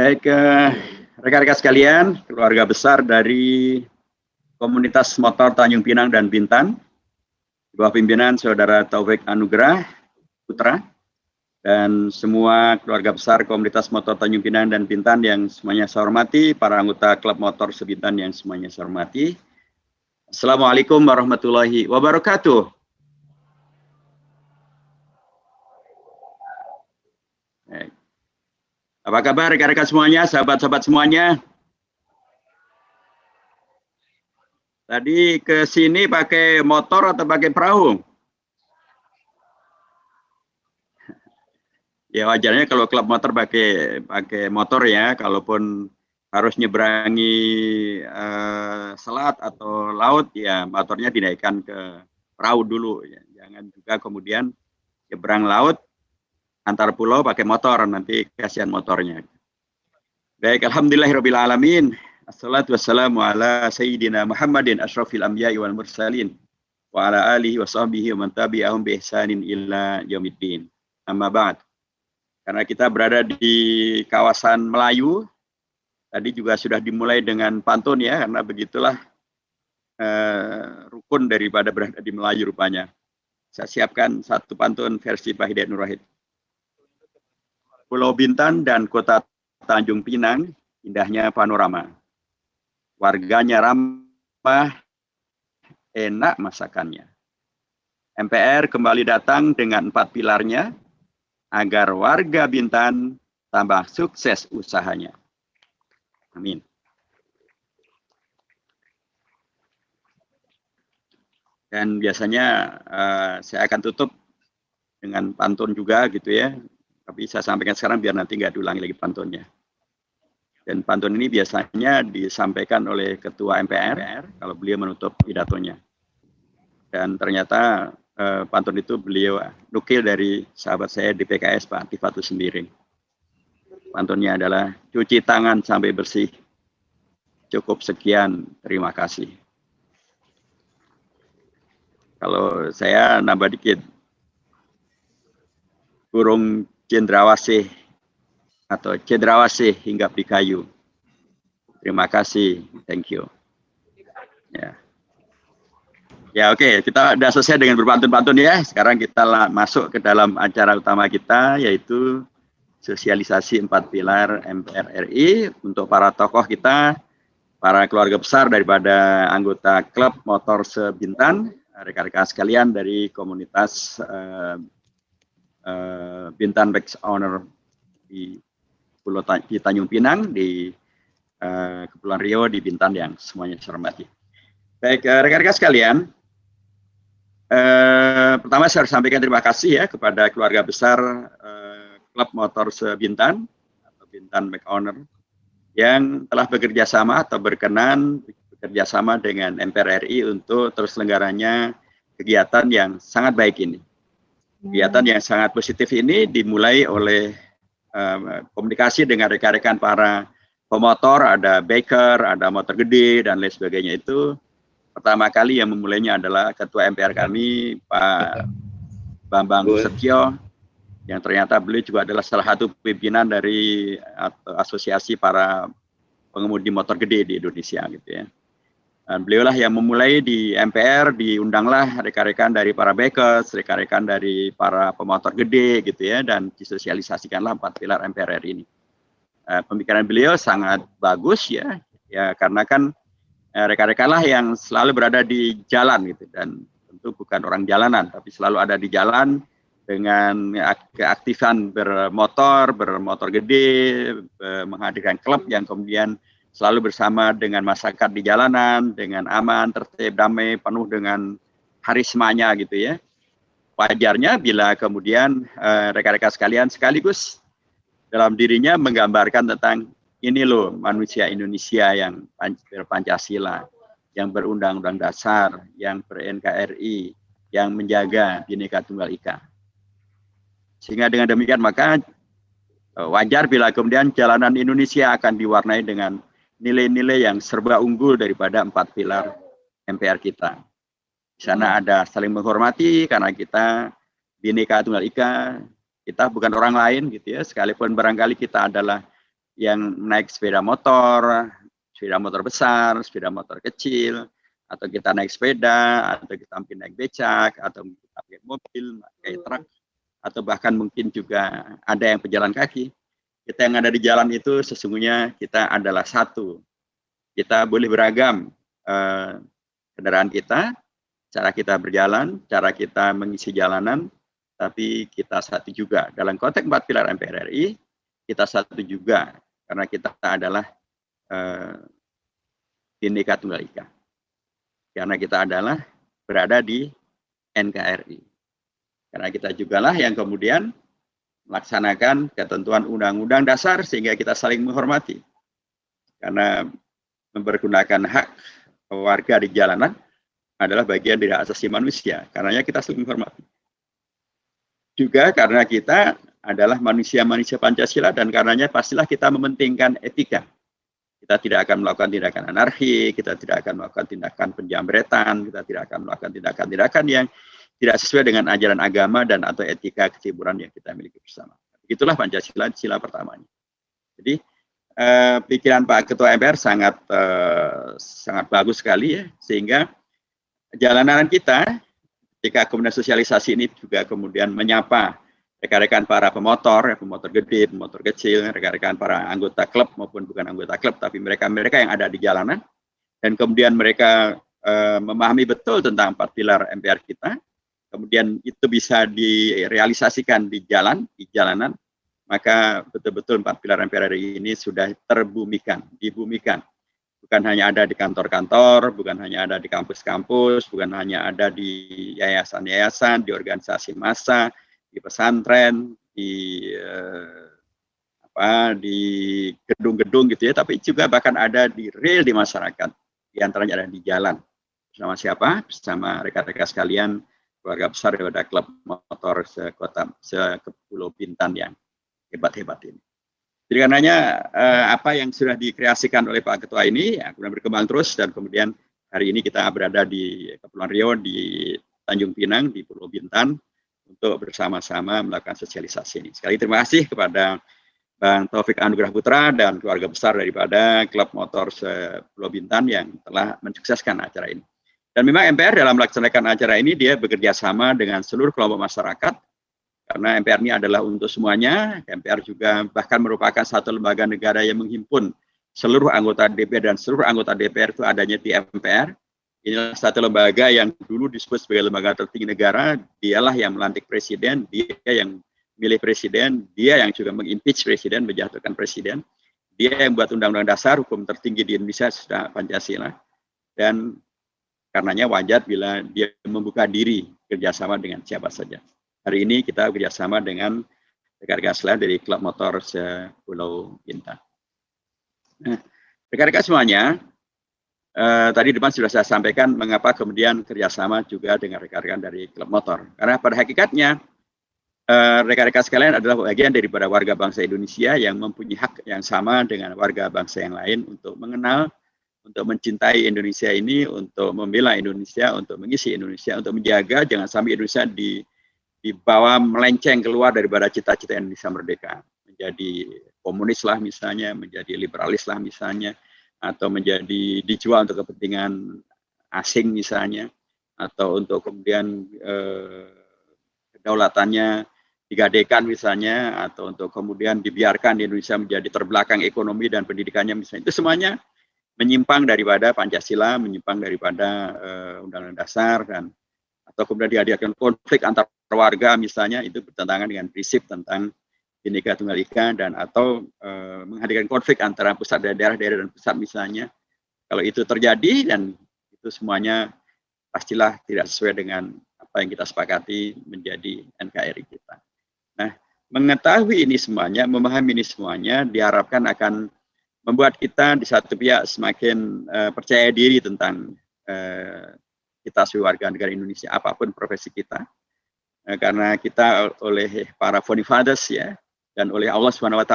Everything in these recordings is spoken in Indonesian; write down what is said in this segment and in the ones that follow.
Baik, rekan-rekan sekalian, keluarga besar dari komunitas motor Tanjung Pinang dan Bintan, di bawah pimpinan Saudara Taufik Anugrah Putra, dan semua keluarga besar komunitas motor Tanjung Pinang dan Bintan yang semuanya saya hormati, para anggota klub motor sebintan yang semuanya saya hormati. Assalamualaikum warahmatullahi wabarakatuh. Baik. Apa kabar rekan-rekan semuanya, sahabat-sahabat semuanya? Tadi ke sini pakai motor atau pakai perahu? Ya wajarnya kalau klub motor pakai motor ya, kalaupun harus nyeberangi selat atau laut ya motornya dinaikkan ke perahu dulu ya. Jangan juga kemudian nyebrang laut antar pulau pakai motor, nanti kasihan motornya. Baik, alhamdulillahirabbil alamin. Assalatu wassalamu ala sayyidina Muhammadin asyrafil anbiya'i wal mursalin wa ala alihi wa sahbihi wa man tabi'ahum bi ihsanin ila yaumiddin. Amma ba'd. Karena kita berada di kawasan Melayu, tadi juga sudah dimulai dengan pantun ya, karena begitulah rukun daripada berada di Melayu rupanya. Saya siapkan satu pantun versi Pak Hidayat Nur Wahid. Pulau Bintan dan Kota Tanjung Pinang, indahnya panorama. Warganya ramah, enak masakannya. MPR kembali datang dengan 4 pilarnya, agar warga Bintan tambah sukses usahanya. Amin. Dan biasanya saya akan tutup dengan pantun juga gitu ya. Tapi saya sampaikan sekarang biar nanti nggak diulangi lagi pantunnya. Dan pantun ini biasanya disampaikan oleh Ketua MPR kalau beliau menutup pidatonya. Dan ternyata pantun itu beliau nukil dari sahabat saya di PKS, Pak Tifatus Sembiring. Pantunnya adalah cuci tangan sampai bersih. Cukup sekian, terima kasih. Kalau saya nambah dikit. Burung cendrawasih atau cendrawasih hinggap di kayu. Terima kasih, thank you. Ya oke, kita sudah selesai dengan berpantun-pantun ya. Sekarang kita masuk ke dalam acara utama kita, yaitu sosialisasi 4 pilar MPR RI untuk para tokoh kita, para keluarga besar daripada anggota klub motor sebintan, rekan-rekan sekalian dari komunitas Bintan Bike Owner di Pulau Tanjung Pinang, di Kepulauan Riau, di Bintan yang semuanya saya hormati. Baik, rekan-rekan sekalian, pertama saya harus sampaikan terima kasih ya kepada keluarga besar klub motor sebintan atau Bintan Bike Owner yang telah bekerja sama atau berkenan bekerja sama dengan MPR RI untuk terselenggaranya kegiatan yang sangat baik ini. Kegiatan yang sangat positif ini dimulai oleh komunikasi dengan rekan-rekan para pemotor, ada biker, ada motor gede, dan lain sebagainya. Itu pertama kali yang memulainya adalah Ketua MPR kami, Pak Bambang Setio, yang ternyata beliau juga adalah salah satu pimpinan dari asosiasi para pengemudi motor gede di Indonesia gitu ya. Dan beliaulah yang memulai di MPR, diundanglah rekan-rekan dari para bikers, rekan-rekan dari para pemotor gede gitu ya, dan disosialisasikanlah 4 pilar MPR ini. Pemikiran beliau sangat bagus ya, karena kan rekan-rekanlah yang selalu berada di jalan gitu, dan tentu bukan orang jalanan, tapi selalu ada di jalan dengan keaktifan bermotor gede, menghadirkan klub yang kemudian selalu bersama dengan masyarakat di jalanan, dengan aman, tertib, damai, penuh dengan harismanya gitu ya. Wajarnya bila kemudian rekan-rekan sekalian sekaligus dalam dirinya menggambarkan tentang ini loh manusia Indonesia yang berpancasila, yang berundang-undang dasar, yang ber-NKRI, yang menjaga Bhinneka Tunggal Ika. Sehingga dengan demikian maka wajar bila kemudian jalanan Indonesia akan diwarnai dengan nilai-nilai yang serba unggul daripada 4 pilar MPR kita. Di sana ada saling menghormati karena kita Bhinneka Tunggal Ika, kita bukan orang lain gitu ya, sekalipun barangkali kita adalah yang naik sepeda motor besar, sepeda motor kecil, atau kita naik sepeda, atau kita mungkin naik becak, atau kita pakai mobil, pakai truk, atau bahkan mungkin juga ada yang pejalan kaki. Kita yang ada di jalan itu sesungguhnya kita adalah satu. Kita boleh beragam kendaraan kita, cara kita berjalan, cara kita mengisi jalanan, tapi kita satu juga. Dalam konteks 4 pilar MPR RI, kita satu juga, karena kita adalah Bhinneka Tunggal Ika. Karena kita adalah berada di NKRI. Karena kita jugalah yang kemudian melaksanakan ketentuan Undang-Undang Dasar sehingga kita saling menghormati. Karena mempergunakan hak warga di jalanan adalah bagian dari hak asasi manusia. Karenanya kita saling menghormati. Juga karena kita adalah manusia-manusia Pancasila dan karenanya pastilah kita mementingkan etika. Kita tidak akan melakukan tindakan anarki, kita tidak akan melakukan tindakan penjamretan, kita tidak akan melakukan tindakan-tindakan yang tidak sesuai dengan ajaran agama dan atau etika keciburan yang kita miliki bersama. Itulah Pancasila, sila pertamanya. Jadi pikiran Pak Ketua MPR sangat bagus sekali ya, sehingga jalanan kita ketika kemudian sosialisasi ini juga kemudian menyapa rekan-rekan para pemotor, pemotor gede, pemotor kecil, rekan-rekan para anggota klub maupun bukan anggota klub, tapi mereka yang ada di jalanan, dan kemudian mereka memahami betul tentang 4 pilar MPR kita, kemudian itu bisa direalisasikan di jalanan, maka betul-betul 4 pilar MPR ini sudah dibumikan. Bukan hanya ada di kantor-kantor, bukan hanya ada di kampus-kampus, bukan hanya ada di yayasan-yayasan, di organisasi massa, di pesantren, di gedung-gedung gitu ya, tapi juga bahkan ada di real di masyarakat, di antaranya ada di jalan. Bersama siapa? Bersama rekan-rekan sekalian, keluarga besar daripada klub motor Pulau Bintan yang hebat-hebat ini. Jadi karenanya apa yang sudah dikreasikan oleh Pak Ketua ini ya, kemudian berkembang terus dan kemudian hari ini kita berada di Kepulauan Riau di Tanjung Pinang di Pulau Bintan untuk bersama-sama melakukan sosialisasi ini. Sekali terima kasih kepada Bang Taufik Anugrah Putra dan keluarga besar daripada Klub Motor Pulau Bintan yang telah mensukseskan acara ini. Dan memang MPR dalam melaksanakan acara ini dia bekerja sama dengan seluruh kelompok masyarakat. Karena MPR ini adalah untuk semuanya, MPR juga bahkan merupakan satu lembaga negara yang menghimpun seluruh anggota DPR dan seluruh anggota DPR itu adanya di MPR. Inilah satu lembaga yang dulu disebut sebagai lembaga tertinggi negara, dialah yang melantik presiden, dia yang milih presiden, dia yang juga mengimpeach presiden, menjatuhkan presiden, dia yang buat undang-undang dasar, hukum tertinggi di Indonesia sudah Pancasila. Dan karenanya wajar bila dia membuka diri kerjasama dengan siapa saja. Hari ini kita bekerjasama dengan rekan-rekan sekalian dari Klub Motor Pulau Bintan. Nah, rekan-rekan semuanya, tadi depan sudah saya sampaikan mengapa kemudian kerjasama juga dengan rekan-rekan dari Klub Motor. Karena pada hakikatnya rekan-rekan sekalian adalah bagian daripada warga bangsa Indonesia yang mempunyai hak yang sama dengan warga bangsa yang lain untuk mengenal, untuk mencintai Indonesia ini, untuk membela Indonesia, untuk mengisi Indonesia, untuk menjaga jangan sampai Indonesia dibawa melenceng keluar daripada cita-cita Indonesia merdeka, menjadi komunis lah misalnya, menjadi liberalis lah misalnya, atau menjadi dijual untuk kepentingan asing misalnya, atau untuk kemudian kedaulatannya digadekan misalnya, atau untuk kemudian dibiarkan Indonesia menjadi terbelakang ekonomi dan pendidikannya misalnya. Itu semuanya menyimpang daripada Pancasila, menyimpang daripada Undang-Undang Dasar, dan atau kemudian dihadirkan konflik antar warga misalnya, itu bertentangan dengan prinsip tentang Bhinneka Tunggal Ika, dan atau menghadirkan konflik antara pusat dan daerah dan pusat misalnya. Kalau itu terjadi dan itu semuanya pastilah tidak sesuai dengan apa yang kita sepakati menjadi NKRI kita. Nah, mengetahui ini semuanya, memahami ini semuanya diharapkan akan membuat kita di satu pihak semakin percaya diri tentang kita sebagai warga negara Indonesia, apapun profesi kita, karena kita oleh para founding fathers ya, dan oleh Allah SWT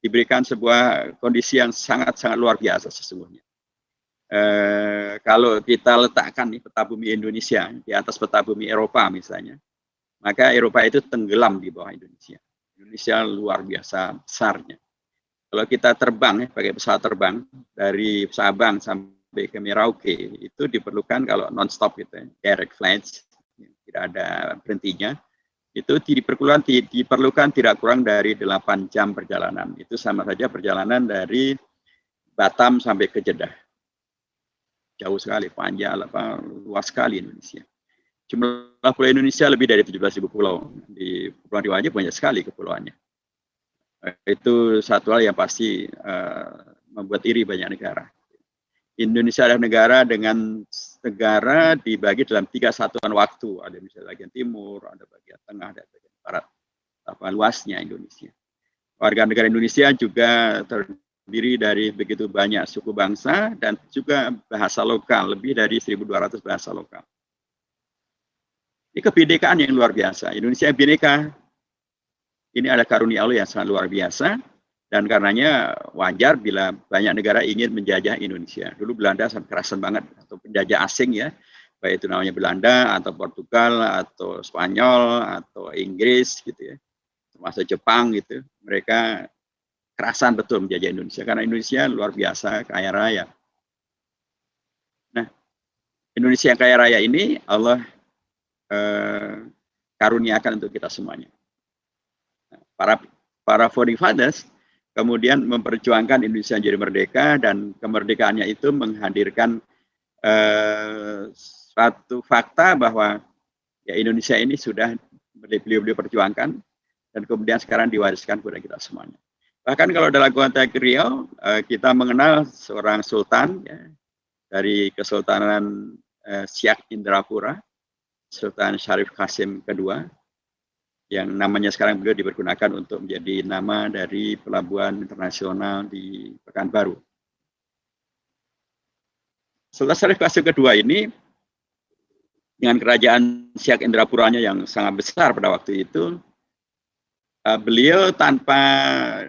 diberikan sebuah kondisi yang sangat-sangat luar biasa sesungguhnya. Kalau kita letakkan nih peta bumi Indonesia di atas peta bumi Eropa misalnya, maka Eropa itu tenggelam di bawah Indonesia. Indonesia luar biasa besarnya. Kalau kita terbang pakai pesawat terbang dari Sabang sampai ke Merauke, itu diperlukan kalau non-stop gitu, direct flights, tidak ada berhentinya, itu diperlukan tidak kurang dari 8 jam perjalanan. Itu sama saja perjalanan dari Batam sampai ke Jeddah. Jauh sekali, panjang, luas sekali Indonesia. Jumlah pulau Indonesia lebih dari 17.000 pulau. Di Pulau Riau aja banyak sekali kepulauannya. Itu satu hal yang pasti membuat iri banyak negara. Indonesia adalah negara dengan negara dibagi dalam 3 satuan waktu. Ada misalnya bagian timur, ada bagian tengah, ada bagian barat. Apa luasnya Indonesia. Warga negara Indonesia juga terdiri dari begitu banyak suku bangsa dan juga bahasa lokal, lebih dari 1.200 bahasa lokal. Ini kebinekaan yang luar biasa. Indonesia bineka. Ini ada karunia Allah yang sangat luar biasa, dan karenanya wajar bila banyak negara ingin menjajah Indonesia. Dulu Belanda sangat kerasan banget, atau penjajah asing ya, baik itu namanya Belanda, atau Portugal, atau Spanyol, atau Inggris gitu ya, termasuk Jepang gitu. Mereka kerasan betul menjajah Indonesia, karena Indonesia luar biasa, kaya raya. Nah, Indonesia yang kaya raya ini Allah karuniakan untuk kita semuanya. Para founding fathers kemudian memperjuangkan Indonesia menjadi merdeka, dan kemerdekaannya itu menghadirkan suatu fakta bahwa ya Indonesia ini sudah beliau perjuangkan dan kemudian sekarang diwariskan kepada kita semuanya. Bahkan kalau dalam konteks Riau, kita mengenal seorang sultan ya, dari Kesultanan Siak Indrapura, Sultan Syarif Qasim II, yang namanya sekarang beliau dipergunakan untuk menjadi nama dari pelabuhan internasional di Pekanbaru. Sultan Syarif Qasim II ini dengan kerajaan Siak Indrapuranya yang sangat besar pada waktu itu, beliau tanpa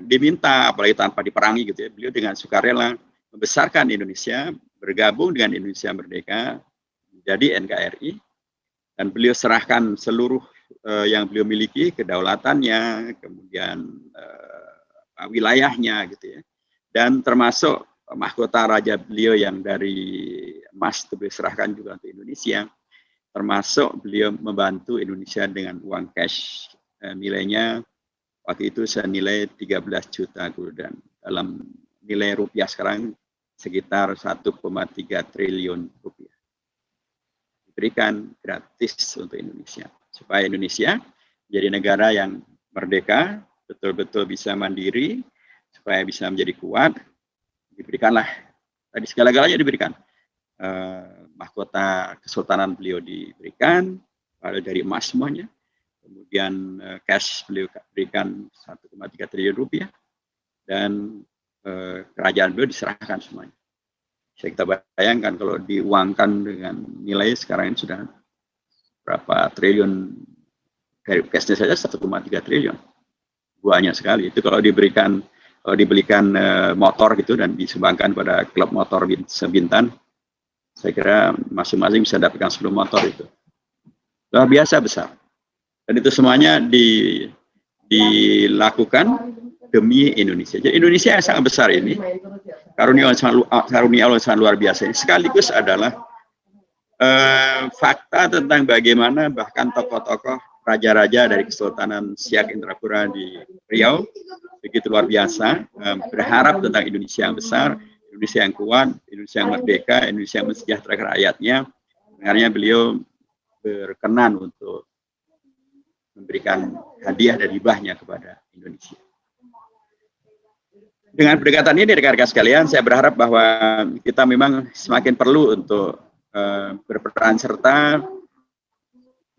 diminta, apalagi tanpa diperangi gitu ya, beliau dengan sukarela membesarkan Indonesia, bergabung dengan Indonesia Merdeka menjadi NKRI, dan beliau serahkan seluruh yang beliau miliki, kedaulatannya, kemudian wilayahnya gitu ya, dan termasuk mahkota raja beliau yang dari emas itu beliau serahkan juga untuk Indonesia, termasuk beliau membantu Indonesia dengan uang cash nilainya waktu itu senilai 13 juta gulden, dalam nilai rupiah sekarang sekitar 1,3 triliun rupiah, diberikan gratis untuk Indonesia, supaya Indonesia menjadi negara yang merdeka, betul-betul bisa mandiri, supaya bisa menjadi kuat. Diberikanlah, tadi segala-galanya diberikan. Mahkota kesultanan beliau diberikan, dari emas semuanya. Kemudian cash beliau berikan 1,3 triliun rupiah, dan kerajaan beliau diserahkan semuanya. Bisa kita bayangkan kalau diuangkan dengan nilai sekarang ini sudah berapa triliun, dari cashnya saja 1,3 triliun, banyak sekali. Itu kalau diberikan, kalau dibelikan motor gitu dan disumbangkan pada klub motor Sebintan, saya kira masing-masing bisa dapatkan 10 motor itu. Luar biasa besar. Dan itu semuanya dilakukan demi Indonesia. Jadi Indonesia yang sangat besar ini, karunia Allah sangat luar biasa ini, sekaligus adalah fakta tentang bagaimana bahkan tokoh-tokoh raja-raja dari Kesultanan Siak Indrapura di Riau begitu luar biasa, berharap tentang Indonesia yang besar, Indonesia yang kuat, Indonesia yang merdeka, Indonesia yang mensejahterakan rakyatnya. Sebenarnya beliau berkenan untuk memberikan hadiah dan hibahnya kepada Indonesia. Dengan pendekatan ini, rekan-rekan sekalian, saya berharap bahwa kita memang semakin perlu untuk berperan serta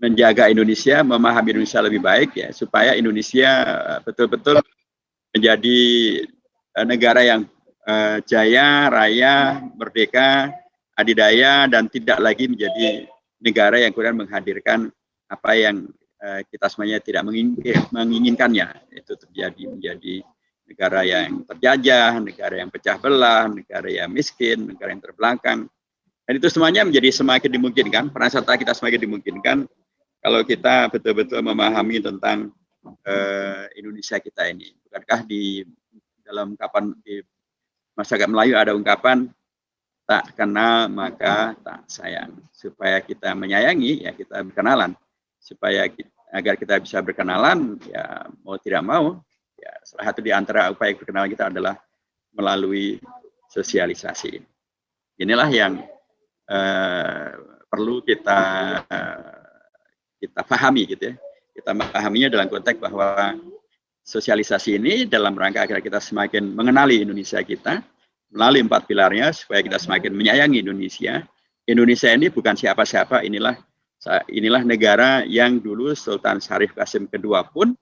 menjaga Indonesia, memahami Indonesia lebih baik ya, supaya Indonesia betul-betul menjadi negara yang jaya, raya, merdeka, adidaya, dan tidak lagi menjadi negara yang kemudian menghadirkan apa yang kita semuanya tidak menginginkannya, itu terjadi menjadi negara yang terjajah, negara yang pecah belah, negara yang miskin, negara yang terbelakang. Dan itu semuanya menjadi semakin dimungkinkan, peran serta kita semakin dimungkinkan kalau kita betul-betul memahami tentang Indonesia kita ini. Bukankah di dalam ungkapan di masyarakat Melayu ada ungkapan tak kenal maka tak sayang. Supaya kita menyayangi ya kita berkenalan. Agar kita bisa berkenalan ya mau tidak mau ya salah satu di antara upaya berkenalan kita adalah melalui sosialisasi. Inilah yang perlu kita pahami gitu ya. Kita memahaminya dalam konteks bahwa sosialisasi ini dalam rangka agar kita semakin mengenali Indonesia kita melalui 4 pilarnya supaya kita semakin menyayangi Indonesia. Indonesia ini bukan siapa-siapa, inilah negara yang dulu Sultan Syarif Qasim II pun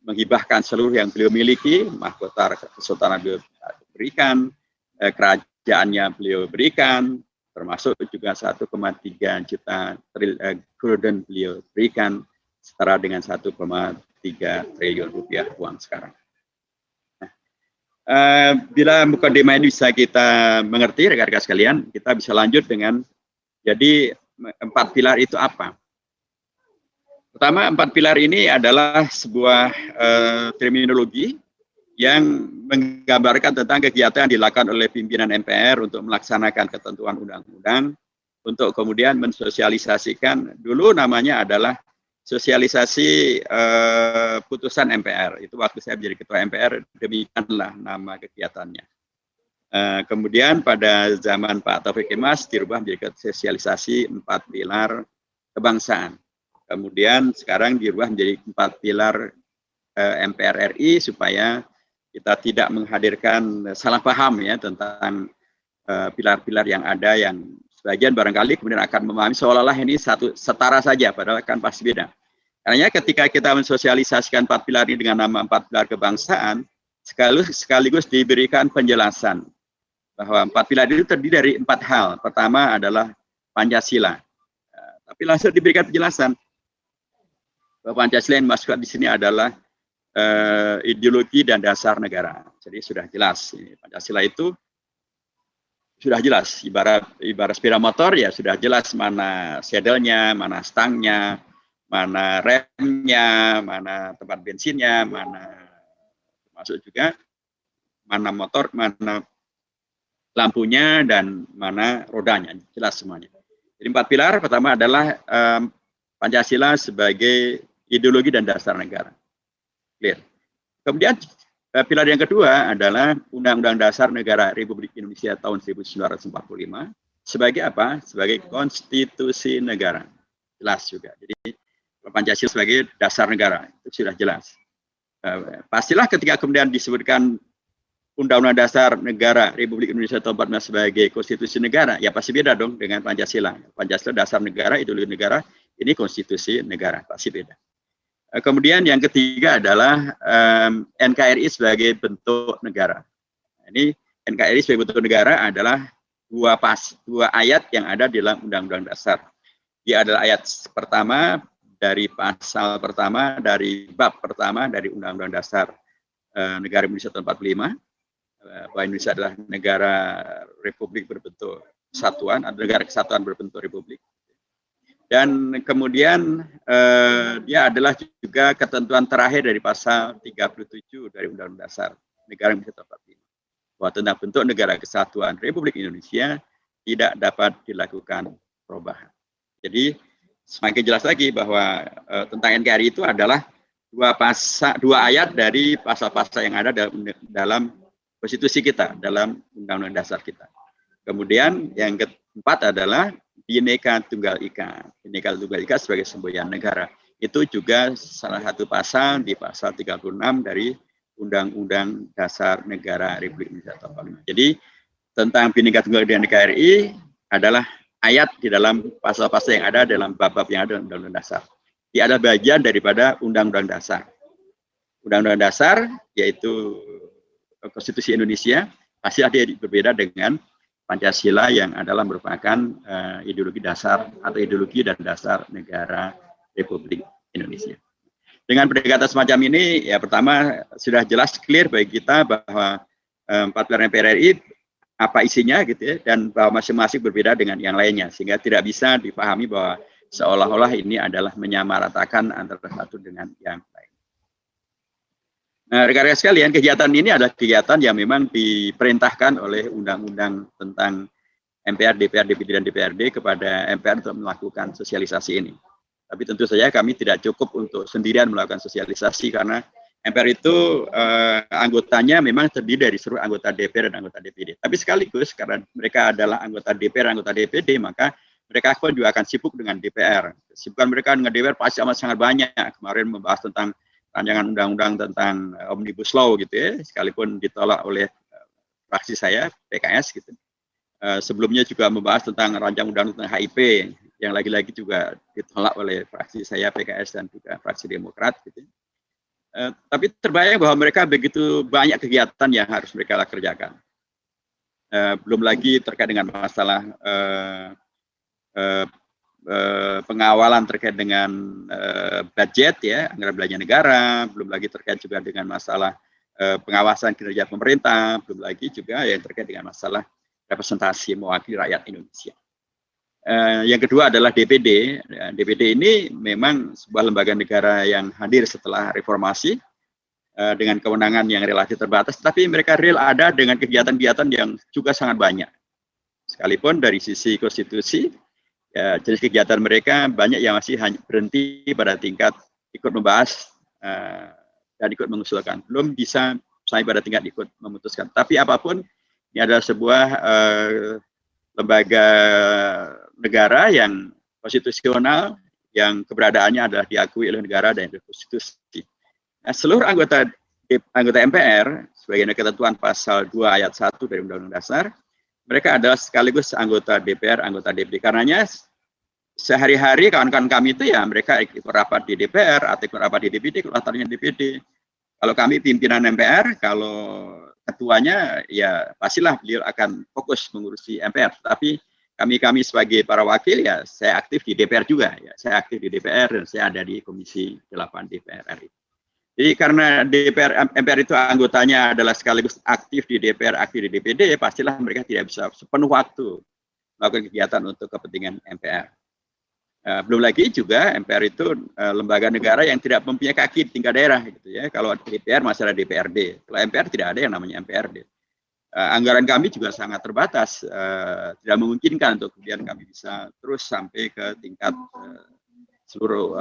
menghibahkan seluruh yang beliau miliki, mahkota kesultanan beliau berikan, kerajaannya beliau berikan, termasuk juga 1,3 juta gulden beliau berikan, setara dengan 1,3 triliun rupiah uang sekarang. Bila mukadimah ini bisa kita mengerti, rekan-rekan sekalian, kita bisa lanjut dengan, jadi 4 pilar itu apa? Pertama, 4 pilar ini adalah sebuah terminologi yang menggambarkan tentang kegiatan yang dilakukan oleh pimpinan MPR untuk melaksanakan ketentuan undang-undang, untuk kemudian mensosialisasikan, dulu namanya adalah sosialisasi putusan MPR. Itu waktu saya menjadi ketua MPR, demikianlah nama kegiatannya. Kemudian pada zaman Pak Taufik Kemas dirubah menjadi sosialisasi 4 pilar kebangsaan. Kemudian sekarang dirubah menjadi 4 pilar MPR RI supaya kita tidak menghadirkan salah paham ya tentang pilar-pilar yang ada, yang sebagian barangkali kemudian akan memahami seolah-olah ini setara saja, padahal kan pasti beda. Karena ketika kita mensosialisasikan 4 pilar ini dengan nama 4 pilar kebangsaan, sekaligus diberikan penjelasan bahwa 4 pilar itu terdiri dari 4 hal. Pertama adalah Pancasila. Tapi langsung diberikan penjelasan bahwa Pancasila yang dimaksudkan di sini adalah ideologi dan dasar negara. Jadi sudah jelas. Pancasila itu sudah jelas. Ibarat sepeda motor ya sudah jelas mana sedelnya, mana stangnya, mana remnya, mana tempat bensinnya, mana termasuk juga mana motor, mana lampunya, dan mana rodanya. Jelas semuanya. Jadi 4 pilar. Pertama adalah Pancasila sebagai ideologi dan dasar negara. Clear. Kemudian pilar yang kedua adalah Undang-Undang Dasar Negara Republik Indonesia tahun 1945 sebagai apa? Sebagai konstitusi negara. Jelas juga. Jadi Pancasila sebagai dasar negara itu sudah jelas. Pastilah ketika kemudian disebutkan Undang-Undang Dasar Negara Republik Indonesia tahun 1945 sebagai konstitusi negara, ya pasti beda dong dengan Pancasila. Pancasila dasar negara, ideologi negara, ini konstitusi negara, pasti beda. Kemudian yang ketiga adalah NKRI sebagai bentuk negara. Ini NKRI sebagai bentuk negara adalah dua ayat yang ada di dalam Undang-Undang Dasar. Dia adalah ayat pertama dari pasal pertama dari bab pertama dari Undang-Undang Dasar Negara Indonesia tahun 1945. Bahwa Indonesia adalah negara republik berbentuk kesatuan, atau negara kesatuan berbentuk republik. Dan kemudian dia adalah juga ketentuan terakhir dari pasal 37 dari Undang-Undang Dasar Negara Indonesia tahun 1945. Bahwa tentang bentuk negara kesatuan Republik Indonesia tidak dapat dilakukan perubahan. Jadi semakin jelas lagi bahwa tentang NKRI itu adalah dua ayat dari pasal-pasal yang ada dalam konstitusi kita, dalam Undang-Undang Dasar kita. Kemudian yang keempat adalah Bhinneka Tunggal Ika. Bhinneka Tunggal Ika sebagai semboyan negara. Itu juga salah satu pasal di pasal 36 dari Undang-Undang Dasar Negara Republik Indonesia tahun 1945. Jadi tentang Bhinneka Tunggal Ika dan NKRI adalah ayat di dalam pasal-pasal yang ada dalam bab-bab yang ada dalam Undang-Undang Dasar. Dia adalah bagian daripada Undang-Undang Dasar. Undang-Undang Dasar yaitu Konstitusi Indonesia pasti ada berbeda dengan Pancasila yang adalah merupakan ideologi dasar atau ideologi dan dasar negara Republik Indonesia. Dengan pendekatan semacam ini, ya pertama sudah jelas clear bagi kita bahwa 4 pilar MPR RI apa isinya gitu ya, dan bahwa masing-masing berbeda dengan yang lainnya, sehingga tidak bisa dipahami bahwa seolah-olah ini adalah menyamaratakan antara satu dengan yang lain. Nah, rekan-rekan sekalian, kegiatan ini adalah kegiatan yang memang diperintahkan oleh undang-undang tentang MPR, DPR, DPD, dan DPRD kepada MPR untuk melakukan sosialisasi ini. Tapi tentu saja kami tidak cukup untuk sendirian melakukan sosialisasi karena MPR itu anggotanya memang terdiri dari seluruh anggota DPR dan anggota DPD. Tapi sekaligus karena mereka adalah anggota DPR dan anggota DPD, maka mereka pun juga akan sibuk dengan DPR. Kesibukan mereka dengan DPR pasti amat sangat banyak. Kemarin membahas tentang rancangan undang-undang tentang Omnibus Law gitu ya, sekalipun ditolak oleh fraksi saya, PKS gitu. Sebelumnya juga membahas tentang rancangan undang-undang tentang HIP, yang lagi-lagi juga ditolak oleh fraksi saya, PKS, dan juga fraksi Demokrat gitu. Tapi terbayang bahwa mereka begitu banyak kegiatan yang harus mereka kerjakan. Belum lagi terkait dengan masalah pengawalan terkait dengan budget ya, anggaran belanja negara, belum lagi terkait juga dengan masalah pengawasan kinerja pemerintah, belum lagi juga yang terkait dengan masalah representasi mewakili rakyat Indonesia. Yang kedua adalah DPD. DPD ini memang sebuah lembaga negara yang hadir setelah reformasi dengan kewenangan yang relatif terbatas, tapi mereka real ada dengan kegiatan-kegiatan yang juga sangat banyak. Sekalipun dari sisi konstitusi, ya, jenis kegiatan mereka banyak yang masih hanya berhenti pada tingkat ikut membahas dan ikut mengusulkan, belum bisa sampai pada tingkat ikut memutuskan. Tapi apapun, ini adalah sebuah lembaga negara yang konstitusional, yang keberadaannya adalah diakui oleh negara dan konstitusi. Nah, seluruh anggota MPR, sebagai ketentuan pasal 2 ayat 1 dari Undang-Undang Dasar, mereka adalah sekaligus anggota DPR, anggota DPD. Karenanya sehari-hari kawan-kawan kami itu ya mereka ikut rapat di DPR atau ikut rapat di DPD, ikut rapat di DPD. Kalau kami pimpinan MPR, kalau ketuanya ya pastilah beliau akan fokus mengurusi MPR. Tapi kami sebagai para wakil ya saya aktif di DPR juga ya. Saya aktif di DPR dan saya ada di Komisi 8 DPR RI. Jadi karena MPR itu anggotanya adalah sekaligus aktif di DPR, aktif di DPD, pastilah mereka tidak bisa sepenuh waktu melakukan kegiatan untuk kepentingan MPR. Belum lagi juga MPR itu lembaga negara yang tidak mempunyai kaki di tingkat daerah gitu ya. Kalau DPR masih ada DPRD, kalau MPR tidak ada yang namanya MPRD. Anggaran kami juga sangat terbatas, tidak memungkinkan untuk kemudian kami bisa terus sampai ke tingkat seluruh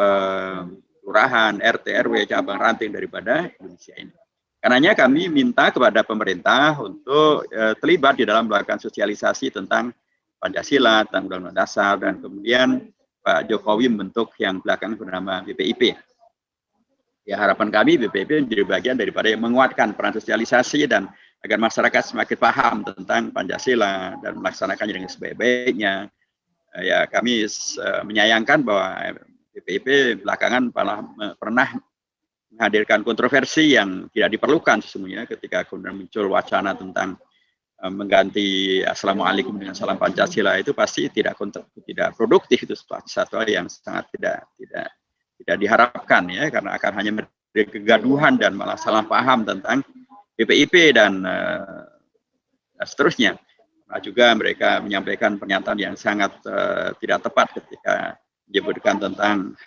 kelurahan, RT, RW, cabang ranting daripada Indonesia ini. Karenanya kami minta kepada pemerintah untuk terlibat di dalam melakukan sosialisasi tentang Pancasila, tentang Undang-Undang Dasar, dan kemudian Pak Jokowi membentuk yang belakangan bernama BPIP. Ya, harapan kami BPIP menjadi bagian daripada yang menguatkan peran sosialisasi dan agar masyarakat semakin paham tentang Pancasila dan melaksanakannya dengan sebaik-baiknya. Ya, kami menyayangkan bahwa BPIP belakangan pernah menghadirkan kontroversi yang tidak diperlukan sesungguhnya ketika kemudian muncul wacana tentang mengganti Assalamualaikum dengan salam Pancasila, itu pasti tidak produktif, itu satu hal yang sangat tidak diharapkan ya, karena akan hanya menjadi kegaduhan dan malah salah paham tentang BPIP dan seterusnya. Nah, juga mereka menyampaikan pernyataan yang sangat tidak tepat ketika menyebutkan tentang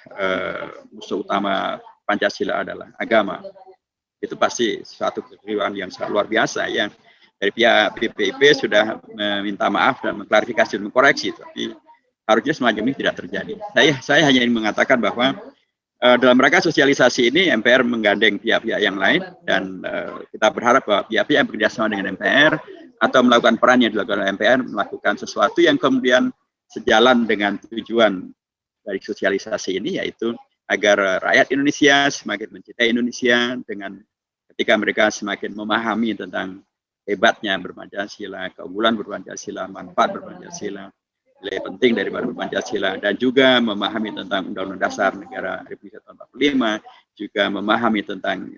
musuh utama Pancasila adalah agama. Itu pasti suatu kekeliruan yang sangat luar biasa ya. Dari pihak BPIP sudah meminta maaf dan mengklarifikasi dan mengkoreksi, tapi harusnya semacam ini tidak terjadi. Saya hanya ingin mengatakan bahwa dalam rangka sosialisasi ini MPR menggandeng pihak-pihak yang lain, dan kita berharap bahwa pihak-pihak yang bekerjasama dengan MPR atau melakukan peran yang dilakukan oleh MPR melakukan sesuatu yang kemudian sejalan dengan tujuan dari sosialisasi ini, yaitu agar rakyat Indonesia semakin mencintai Indonesia dengan ketika mereka semakin memahami tentang hebatnya berpancasila, keunggulan berpancasila, manfaat berpancasila, nilai penting daripada Pancasila, dan juga memahami tentang Undang-Undang Dasar Negara Republik Indonesia tahun 45, juga memahami tentang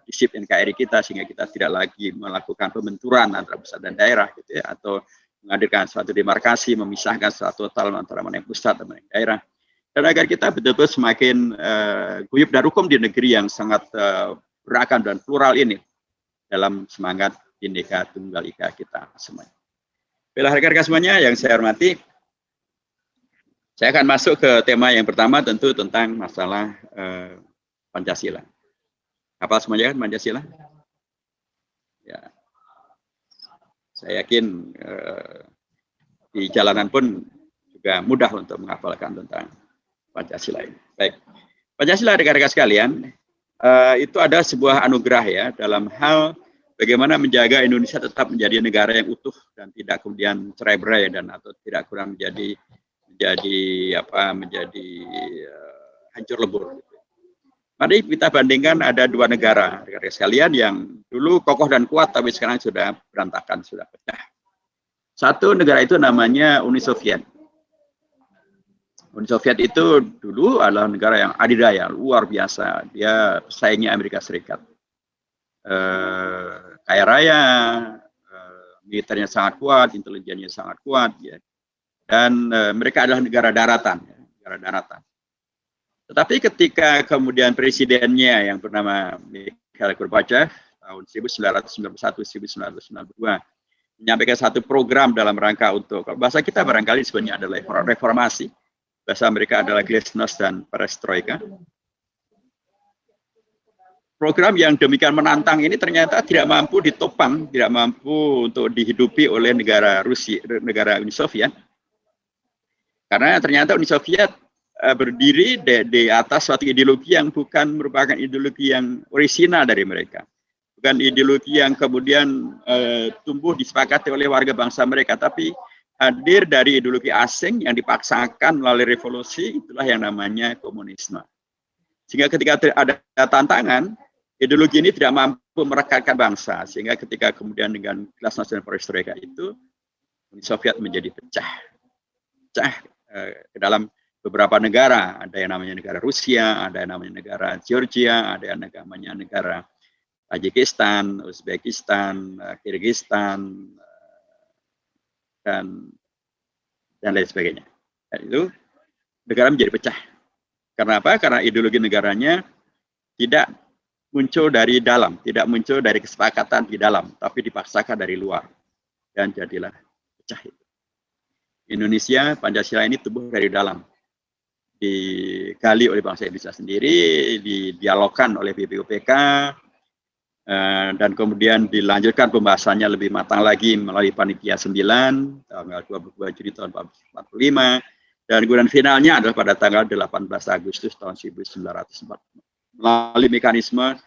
disiplin NKRI kita sehingga kita tidak lagi melakukan pembenturan antara pusat dan daerah gitu ya, atau menghadirkan suatu demarkasi, memisahkan suatu total antara mana yang pusat dan mana yang daerah. Dan agar kita betul-betul semakin guyup dan rukun di negeri yang sangat beragam dan plural ini dalam semangat Bhinneka Tunggal Ika kita semuanya. Bila rekan-rekan semuanya yang saya hormati, saya akan masuk ke tema yang pertama, tentu tentang masalah Pancasila. Hafal semuanya kan Pancasila? Ya, saya yakin di jalanan pun juga mudah untuk menghafalkan tentang Pancasila ini. Baik, Pancasila rekan-rekan sekalian, itu ada sebuah anugerah ya dalam hal bagaimana menjaga Indonesia tetap menjadi negara yang utuh dan tidak kemudian cerai-berai dan atau tidak kurang menjadi hancur lebur. Mari kita bandingkan ada dua negara rekan-rekan sekalian yang dulu kokoh dan kuat tapi sekarang sudah berantakan, sudah pecah. Satu negara itu namanya Uni Soviet. Uni Soviet itu dulu adalah negara yang adidaya, luar biasa. Dia pesaingnya Amerika Serikat. Kaya raya, militernya sangat kuat, intelijennya sangat kuat, ya. Dan mereka adalah negara daratan, ya, negara daratan. Tetapi ketika kemudian presidennya yang bernama Mikhail Gorbachev tahun 1991-1992 menyampaikan satu program dalam rangka untuk, bahasa kita barangkali sebenarnya adalah reformasi, bahasa mereka adalah glasnost dan perestroika. Program yang demikian menantang ini ternyata tidak mampu ditopang, tidak mampu untuk dihidupi oleh negara Rusia, negara Uni Soviet. Karena ternyata Uni Soviet berdiri di atas suatu ideologi yang bukan merupakan ideologi yang orisinal dari mereka. Bukan ideologi yang kemudian tumbuh disepakati oleh warga bangsa mereka, tapi hadir dari ideologi asing yang dipaksakan melalui revolusi, itulah yang namanya komunisme. Sehingga ketika ada tantangan, ideologi ini tidak mampu merekatkan bangsa, sehingga ketika kemudian dengan glasnost dan perestroika itu, Uni Soviet menjadi pecah ke dalam beberapa negara, ada yang namanya negara Rusia, ada yang namanya negara Georgia, ada yang namanya negara Tajikistan, Uzbekistan, Kyrgyzstan, dan lain sebagainya. Dan itu negara menjadi pecah. Karena apa? Karena ideologi negaranya tidak muncul dari dalam, tidak muncul dari kesepakatan di dalam, tapi dipaksakan dari luar. Dan jadilah pecah itu. Indonesia, Pancasila ini tumbuh dari dalam. Digali oleh bangsa Indonesia sendiri, didialogkan oleh BPUPK, dan kemudian dilanjutkan pembahasannya lebih matang lagi melalui Panitia 9, tanggal 22 Juni tahun 1945, dan kemudian finalnya adalah pada tanggal 18 Agustus tahun 1940. Melalui mekanisme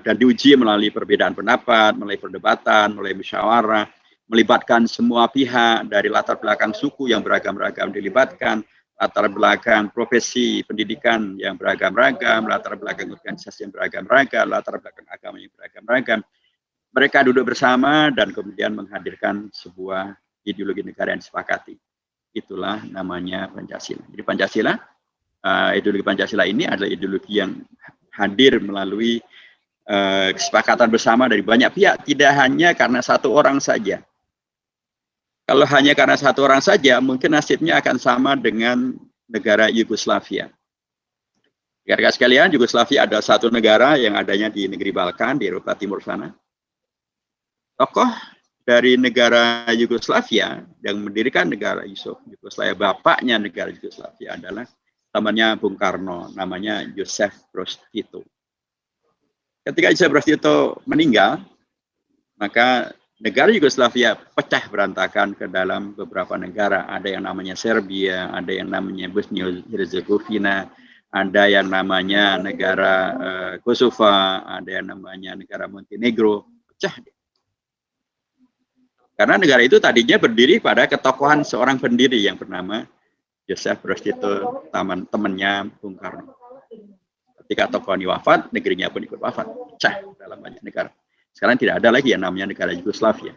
dan diuji melalui perbedaan pendapat, melalui perdebatan, melalui musyawarah, melibatkan semua pihak dari latar belakang suku yang beragam-ragam dilibatkan, latar belakang profesi pendidikan yang beragam-ragam, latar belakang organisasi yang beragam-ragam, latar belakang agama yang beragam-ragam. Mereka duduk bersama dan kemudian menghadirkan sebuah ideologi negara yang disepakati. Itulah namanya Pancasila. Jadi Pancasila, ideologi Pancasila ini adalah ideologi yang hadir melalui kesepakatan bersama dari banyak pihak, tidak hanya karena satu orang saja. Kalau hanya karena satu orang saja, mungkin nasibnya akan sama dengan negara Yugoslavia. Rekan-rekan sekalian, Yugoslavia adalah satu negara yang adanya di negeri Balkan, di Eropa Timur sana. Tokoh dari negara Yugoslavia yang mendirikan negara Yugoslavia, bapaknya negara Yugoslavia adalah namanya Bung Karno, namanya Joseph Broz Tito. Ketika Joseph Broz Tito meninggal, maka negara Yugoslavia pecah berantakan ke dalam beberapa negara. Ada yang namanya Serbia, ada yang namanya Bosnia-Herzegovina, ada yang namanya negara Kosovo, ada yang namanya negara Montenegro. Pecah. Karena negara itu tadinya berdiri pada ketokohan seorang pendiri yang bernama Joseph Broz Tito, temannya Bung Karno. Ketika tokoh ini wafat, negerinya pun ikut wafat. Pecah dalam banyak negara. Sekarang tidak ada lagi yang namanya negara Yugoslavia.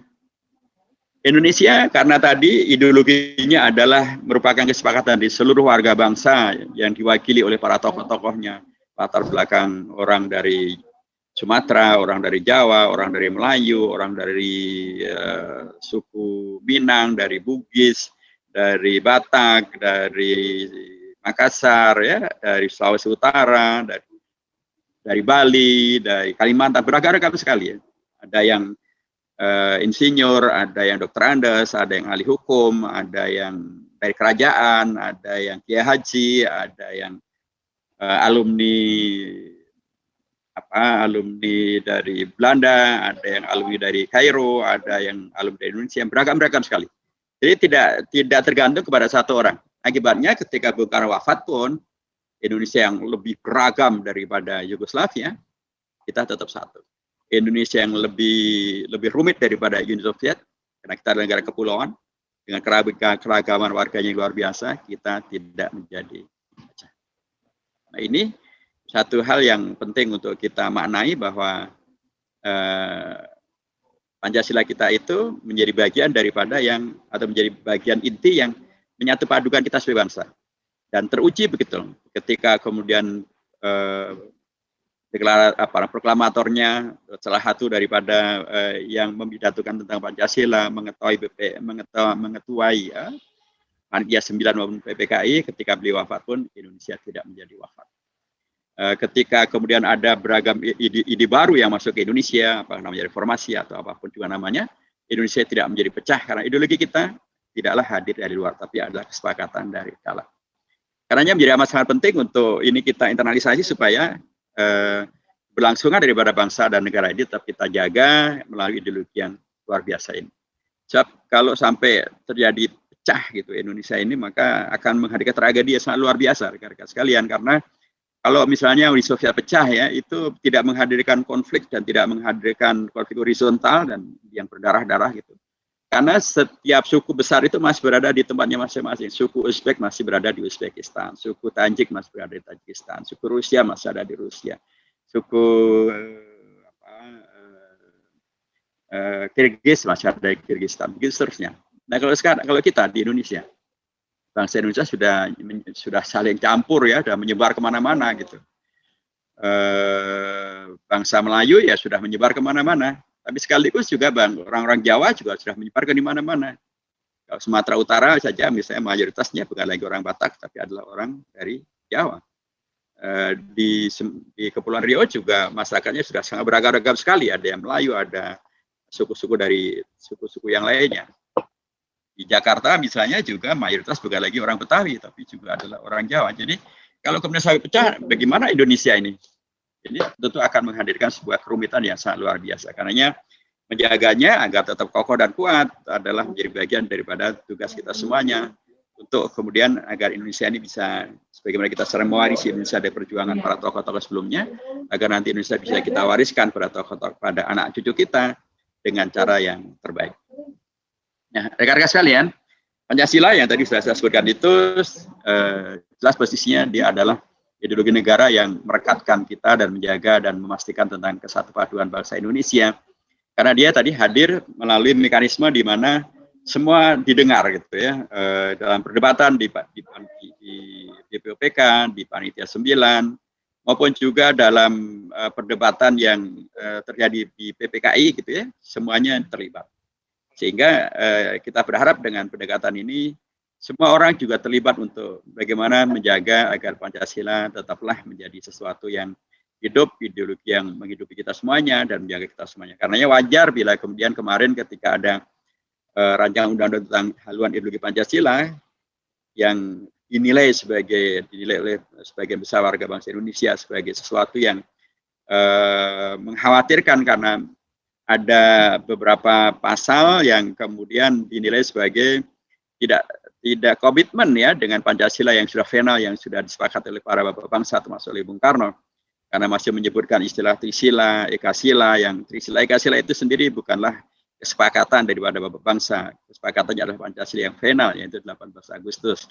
Indonesia karena tadi ideologinya adalah merupakan kesepakatan di seluruh warga bangsa yang diwakili oleh para tokoh-tokohnya. Latar belakang orang dari Sumatera, orang dari Jawa, orang dari Melayu, orang dari suku Minang, dari Bugis, dari Batak, dari Makassar, ya, dari Sulawesi Utara, dari Bali, dari Kalimantan, beragam-ragam sekali ya. Ada yang insinyur, ada yang dokter Andes, ada yang ahli hukum, ada yang dari kerajaan, ada yang kiai haji, ada yang alumni alumni dari Belanda, ada yang alumni dari Kairo, ada yang alumni dari Indonesia, yang beragam-beragam sekali. Jadi tidak tergantung kepada satu orang. Akibatnya ketika Bung Karno wafat pun, Indonesia yang lebih beragam daripada Yugoslavia, kita tetap satu. Indonesia yang lebih rumit daripada Uni Soviet, karena kita adalah negara kepulauan, dengan keragaman warganya yang luar biasa, kita tidak menjadi pecah. Nah, ini satu hal yang penting untuk kita maknai bahwa Pancasila kita itu menjadi bagian daripada atau menjadi bagian inti yang menyatu padukan kita sebagai bangsa. Dan teruji begitu ketika kemudian proklamatornya salah satu daripada yang membidatukan tentang Pancasila, mengetuai Panitia 9 maupun PPKI, ketika beliau wafat pun Indonesia tidak menjadi wafat. Ketika kemudian ada beragam ide baru yang masuk ke Indonesia, apa namanya reformasi atau apapun juga namanya, Indonesia tidak menjadi pecah karena ideologi kita tidaklah hadir dari luar, tapi adalah kesepakatan dari dalam. Karenanya menjadi amat sangat penting untuk ini kita internalisasi supaya berlangsungan daripada bangsa dan negara ini tetap kita jaga melalui ideologi yang luar biasa ini. Sebab kalau sampai terjadi pecah gitu Indonesia ini, maka akan menghadirkan tragedi yang sangat luar biasa rekan-rekan sekalian, karena kalau misalnya Uni Soviet pecah ya, itu tidak menghadirkan konflik dan tidak menghadirkan konflik horizontal dan yang berdarah-darah gitu. Karena setiap suku besar itu masih berada di tempatnya masing-masing. Suku Uzbek masih berada di Uzbekistan, suku Tajik masih berada di Tajikistan, suku Rusia masih ada di Rusia, suku Kirgiz masih ada di Kirgistan, begitu seterusnya. Nah kalau kita di Indonesia, bangsa Indonesia sudah saling campur ya, sudah menyebar kemana-mana gitu. Bangsa Melayu ya sudah menyebar kemana-mana. Tapi sekaligus juga orang-orang Jawa juga sudah menyebar ke mana-mana. Kalau Sumatera Utara saja misalnya mayoritasnya bukan lagi orang Batak, tapi adalah orang dari Jawa. Di Kepulauan Riau juga masyarakatnya sudah sangat beragam-agam sekali. Ada yang Melayu, ada suku-suku dari suku-suku yang lainnya. Di Jakarta misalnya juga mayoritas bukan lagi orang Betawi, tapi juga adalah orang Jawa. Jadi kalau kemudian sampai pecah, bagaimana Indonesia ini? Ini tentu akan menghadirkan sebuah kerumitan yang sangat luar biasa. Karenanya menjaganya agar tetap kokoh dan kuat adalah menjadi bagian daripada tugas kita semuanya, untuk kemudian agar Indonesia ini bisa, sebagaimana kita sering mewarisi Indonesia dari perjuangan para tokoh-tokoh sebelumnya, agar nanti Indonesia bisa kita wariskan pada anak cucu kita dengan cara yang terbaik. Nah, rekan-rekan sekalian, Pancasila yang tadi sudah saya sebutkan itu jelas posisinya dia adalah ideologi negara yang merekatkan kita dan menjaga dan memastikan tentang kesatuan bangsa Indonesia. Karena dia tadi hadir melalui mekanisme di mana semua didengar gitu ya, dalam perdebatan di BPOPK, di Panitia 9, maupun juga dalam perdebatan yang terjadi di PPKI gitu ya, semuanya terlibat. Sehingga kita berharap dengan pendekatan ini semua orang juga terlibat untuk bagaimana menjaga agar Pancasila tetaplah menjadi sesuatu yang hidup, ideologi yang menghidupi kita semuanya dan menjaga kita semuanya. Karenanya wajar bila kemudian kemarin ketika ada rancangan undang-undang tentang haluan ideologi Pancasila yang dinilai oleh sebagian besar warga bangsa Indonesia sebagai sesuatu yang mengkhawatirkan, karena ada beberapa pasal yang kemudian dinilai sebagai tidak komitmen ya dengan Pancasila yang sudah final, yang sudah disepakati oleh para bapak bangsa termasuk oleh Bung Karno, karena masih menyebutkan istilah Trisila, Ekasila, yang Trisila, Ekasila itu sendiri bukanlah kesepakatan daripada bapak bangsa. Kesepakatannya adalah Pancasila yang final, yaitu 18 Agustus.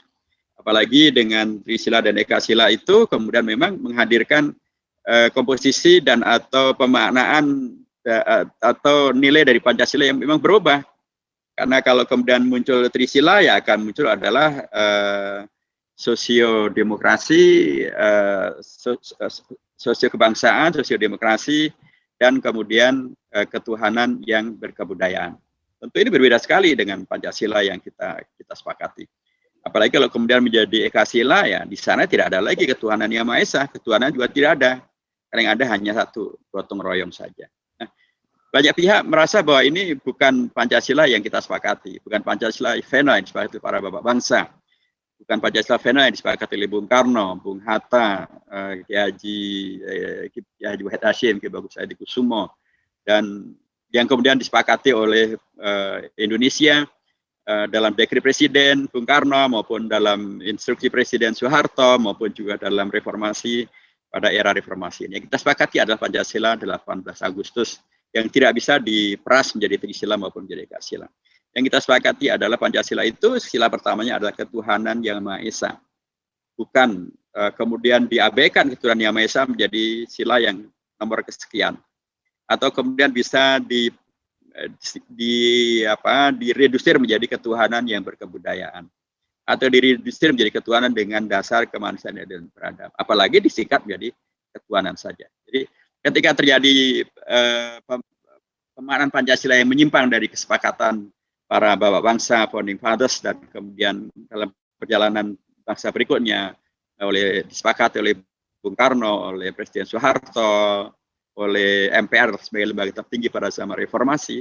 Apalagi dengan Trisila dan Ekasila itu kemudian memang menghadirkan komposisi dan atau pemaknaan atau nilai dari Pancasila yang memang berubah. Karena kalau kemudian muncul Trisila, ya akan muncul adalah sosiodemokrasi, sosiokebangsaan, sosiodemokrasi, dan kemudian ketuhanan yang berkebudayaan. Tentu ini berbeda sekali dengan Pancasila yang kita sepakati. Apalagi kalau kemudian menjadi Ekasila, ya di sana tidak ada lagi ketuhanan yang Maha Esa, ketuhanan juga tidak ada. Karena yang ada hanya satu, gotong royong saja. Nah, banyak pihak merasa bahwa ini bukan Pancasila yang kita sepakati, bukan Pancasila final yang disepakati para bapak bangsa, bukan Pancasila final yang disepakati oleh Bung Karno, Bung Hatta, Kiai Haji Wahid Hasyim, Ki Bagus Adi Kusumo, dan yang kemudian disepakati oleh Indonesia dalam dekret Presiden Bung Karno maupun dalam instruksi Presiden Soeharto maupun juga dalam reformasi pada era reformasi ini. Yang kita sepakati adalah Pancasila 18 Agustus yang tidak bisa diperas menjadi Trisila maupun menjadi Ekasila. Yang kita sepakati adalah Pancasila itu sila pertamanya adalah ketuhanan yang Maha Esa. Bukan kemudian diabaikan ketuhanan yang Maha Esa menjadi sila yang nomor kesekian. Atau kemudian bisa diredusir menjadi ketuhanan yang berkebudayaan. Atau diredusir menjadi ketuhanan dengan dasar kemanusiaan dan beradab. Apalagi disingkat menjadi ketuhanan saja. Jadi ketika terjadi pemaknaan Pancasila yang menyimpang dari kesepakatan para bapak bangsa, founding fathers, dan kemudian dalam perjalanan bangsa berikutnya disepakati oleh Bung Karno, oleh Presiden Soeharto, oleh MPR sebagai lembaga tertinggi pada zaman reformasi,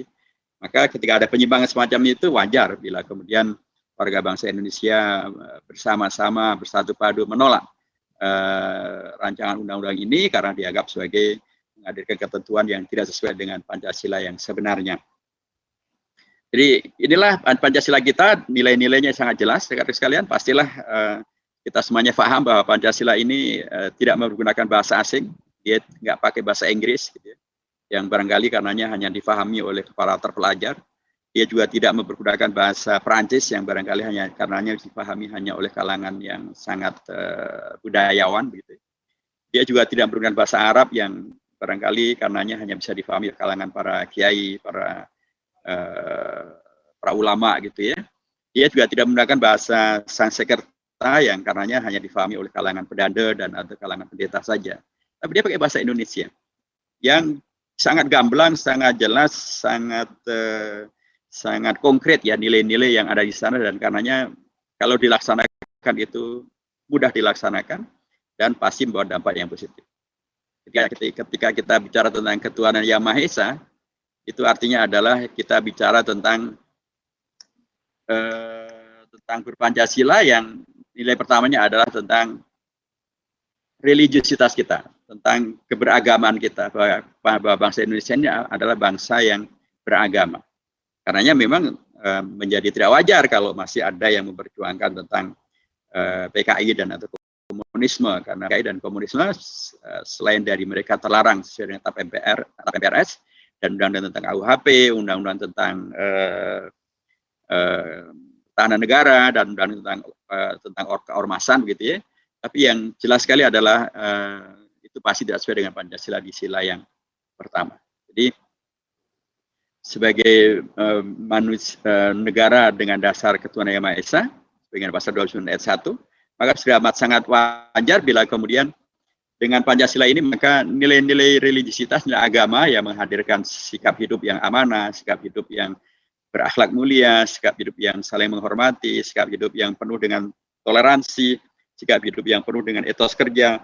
maka ketika ada penyimpangan semacam itu wajar bila kemudian warga bangsa Indonesia bersama-sama bersatu padu menolak rancangan undang-undang ini karena dianggap sebagai menghadirkan ketentuan yang tidak sesuai dengan Pancasila yang sebenarnya. Jadi inilah Pancasila kita, nilai-nilainya sangat jelas. Rekan-rekan sekalian, pastilah kita semuanya paham bahwa Pancasila ini tidak menggunakan bahasa asing, dia nggak pakai bahasa Inggris, gitu ya, yang barangkali karenanya hanya difahami oleh para terpelajar. Dia juga tidak mempergunakan bahasa Perancis yang barangkali karenanya difahami hanya oleh kalangan yang sangat budayawan, begitu. Dia juga tidak menggunakan bahasa Arab yang barangkali karenanya hanya bisa difahami oleh kalangan para kiai, para ulama, gitu ya. Dia juga tidak menggunakan bahasa Sanskerta yang karenanya hanya difahami oleh kalangan pedanda dan atau kalangan pendeta saja. Tapi dia pakai bahasa Indonesia yang sangat gamblang, sangat jelas, sangat konkret ya nilai-nilai yang ada di sana, dan karenanya kalau dilaksanakan itu mudah dilaksanakan dan pasti membawa dampak yang positif. Ketika kita bicara tentang ketuhanan yang Maha Esa, itu artinya adalah kita bicara tentang berpancasila yang nilai pertamanya adalah tentang religiusitas kita, tentang keberagaman kita, bahwa bangsa Indonesia ini adalah bangsa yang beragama. Karenanya memang menjadi tidak wajar kalau masih ada yang memperjuangkan tentang PKI dan atau komunisme, karena PKI dan komunisme selain dari mereka terlarang sesuai dengan MPRS dan undang-undang tentang KUHP, undang-undang tentang pertahanan negara dan undang-undang tentang keormasan, begitu ya. Tapi yang jelas sekali adalah itu pasti tidak sesuai dengan Pancasila di sila yang pertama. Jadi sebagai negara dengan dasar ketuhanan yang Maha Esa, dengan pasal 29 ayat 1, maka sudah amat sangat wajar bila kemudian dengan Pancasila ini maka nilai-nilai religiusitas, nilai agama yang menghadirkan sikap hidup yang amanah, sikap hidup yang berakhlak mulia, sikap hidup yang saling menghormati, sikap hidup yang penuh dengan toleransi, sikap hidup yang penuh dengan etos kerja,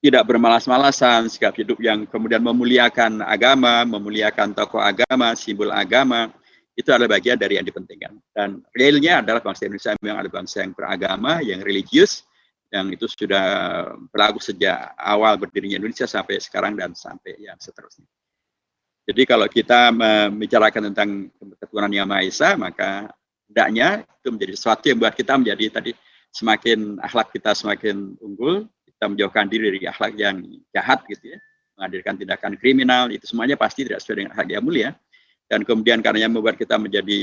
tidak bermalas-malasan, sikap hidup yang kemudian memuliakan agama, memuliakan tokoh agama, simbol agama, itu adalah bagian dari yang dipentingkan. Dan realnya adalah bangsa Indonesia memang ada bangsa yang beragama, yang religius, yang itu sudah berlaku sejak awal berdirinya Indonesia sampai sekarang dan sampai yang seterusnya. Jadi kalau kita membicarakan tentang ketuhanan yang Maha Esa, maka hendaknya itu menjadi sesuatu yang buat kita menjadi tadi semakin akhlak kita semakin unggul, kita menjauhkan diri dari akhlak yang jahat, gitu ya, menghadirkan tindakan kriminal, itu semuanya pasti tidak sesuai dengan akhlak yang mulia. Dan kemudian karenanya membuat kita menjadi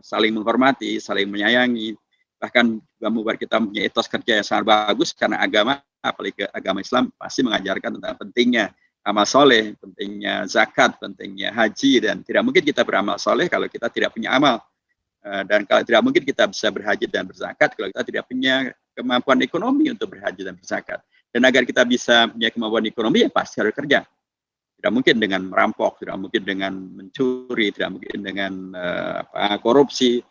saling menghormati, saling menyayangi, bahkan juga membuat kita punya etos kerja yang sangat bagus, karena agama, apalagi agama Islam, pasti mengajarkan tentang pentingnya amal soleh, pentingnya zakat, pentingnya haji, dan tidak mungkin kita beramal soleh kalau kita tidak punya amal. Dan kalau tidak mungkin kita bisa berhaji dan berzakat kalau kita tidak punya kemampuan ekonomi untuk berhaji dan berzakat. Dan agar kita bisa punya kemampuan ekonomi, ya pasti harus kerja. Tidak mungkin dengan merampok, tidak mungkin dengan mencuri, tidak mungkin dengan korupsi,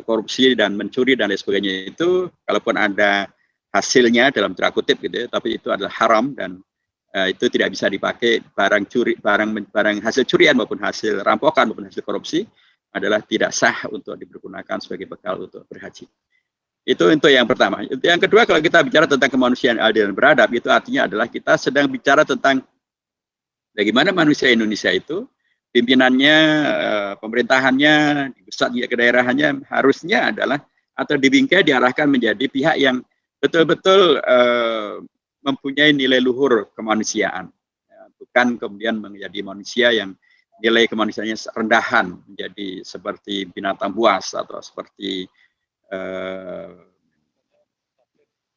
korupsi dan mencuri dan lain sebagainya. Itu kalaupun ada hasilnya dalam tanda kutip, gitu ya, tapi itu adalah haram dan itu tidak bisa dipakai barang hasil curian maupun hasil rampokan maupun hasil korupsi adalah tidak sah untuk dipergunakan sebagai bekal untuk berhaji. Itu untuk yang pertama. Yang kedua, kalau kita bicara tentang kemanusiaan adil dan beradab, itu artinya adalah kita sedang bicara tentang bagaimana manusia Indonesia itu, pimpinannya, pemerintahannya, di pusat ke daerahannya harusnya adalah atau dibingkai diarahkan menjadi pihak yang betul-betul mempunyai nilai luhur kemanusiaan, ya, bukan kemudian menjadi manusia yang nilai kemanusiaannya rendahan, menjadi seperti binatang buas atau seperti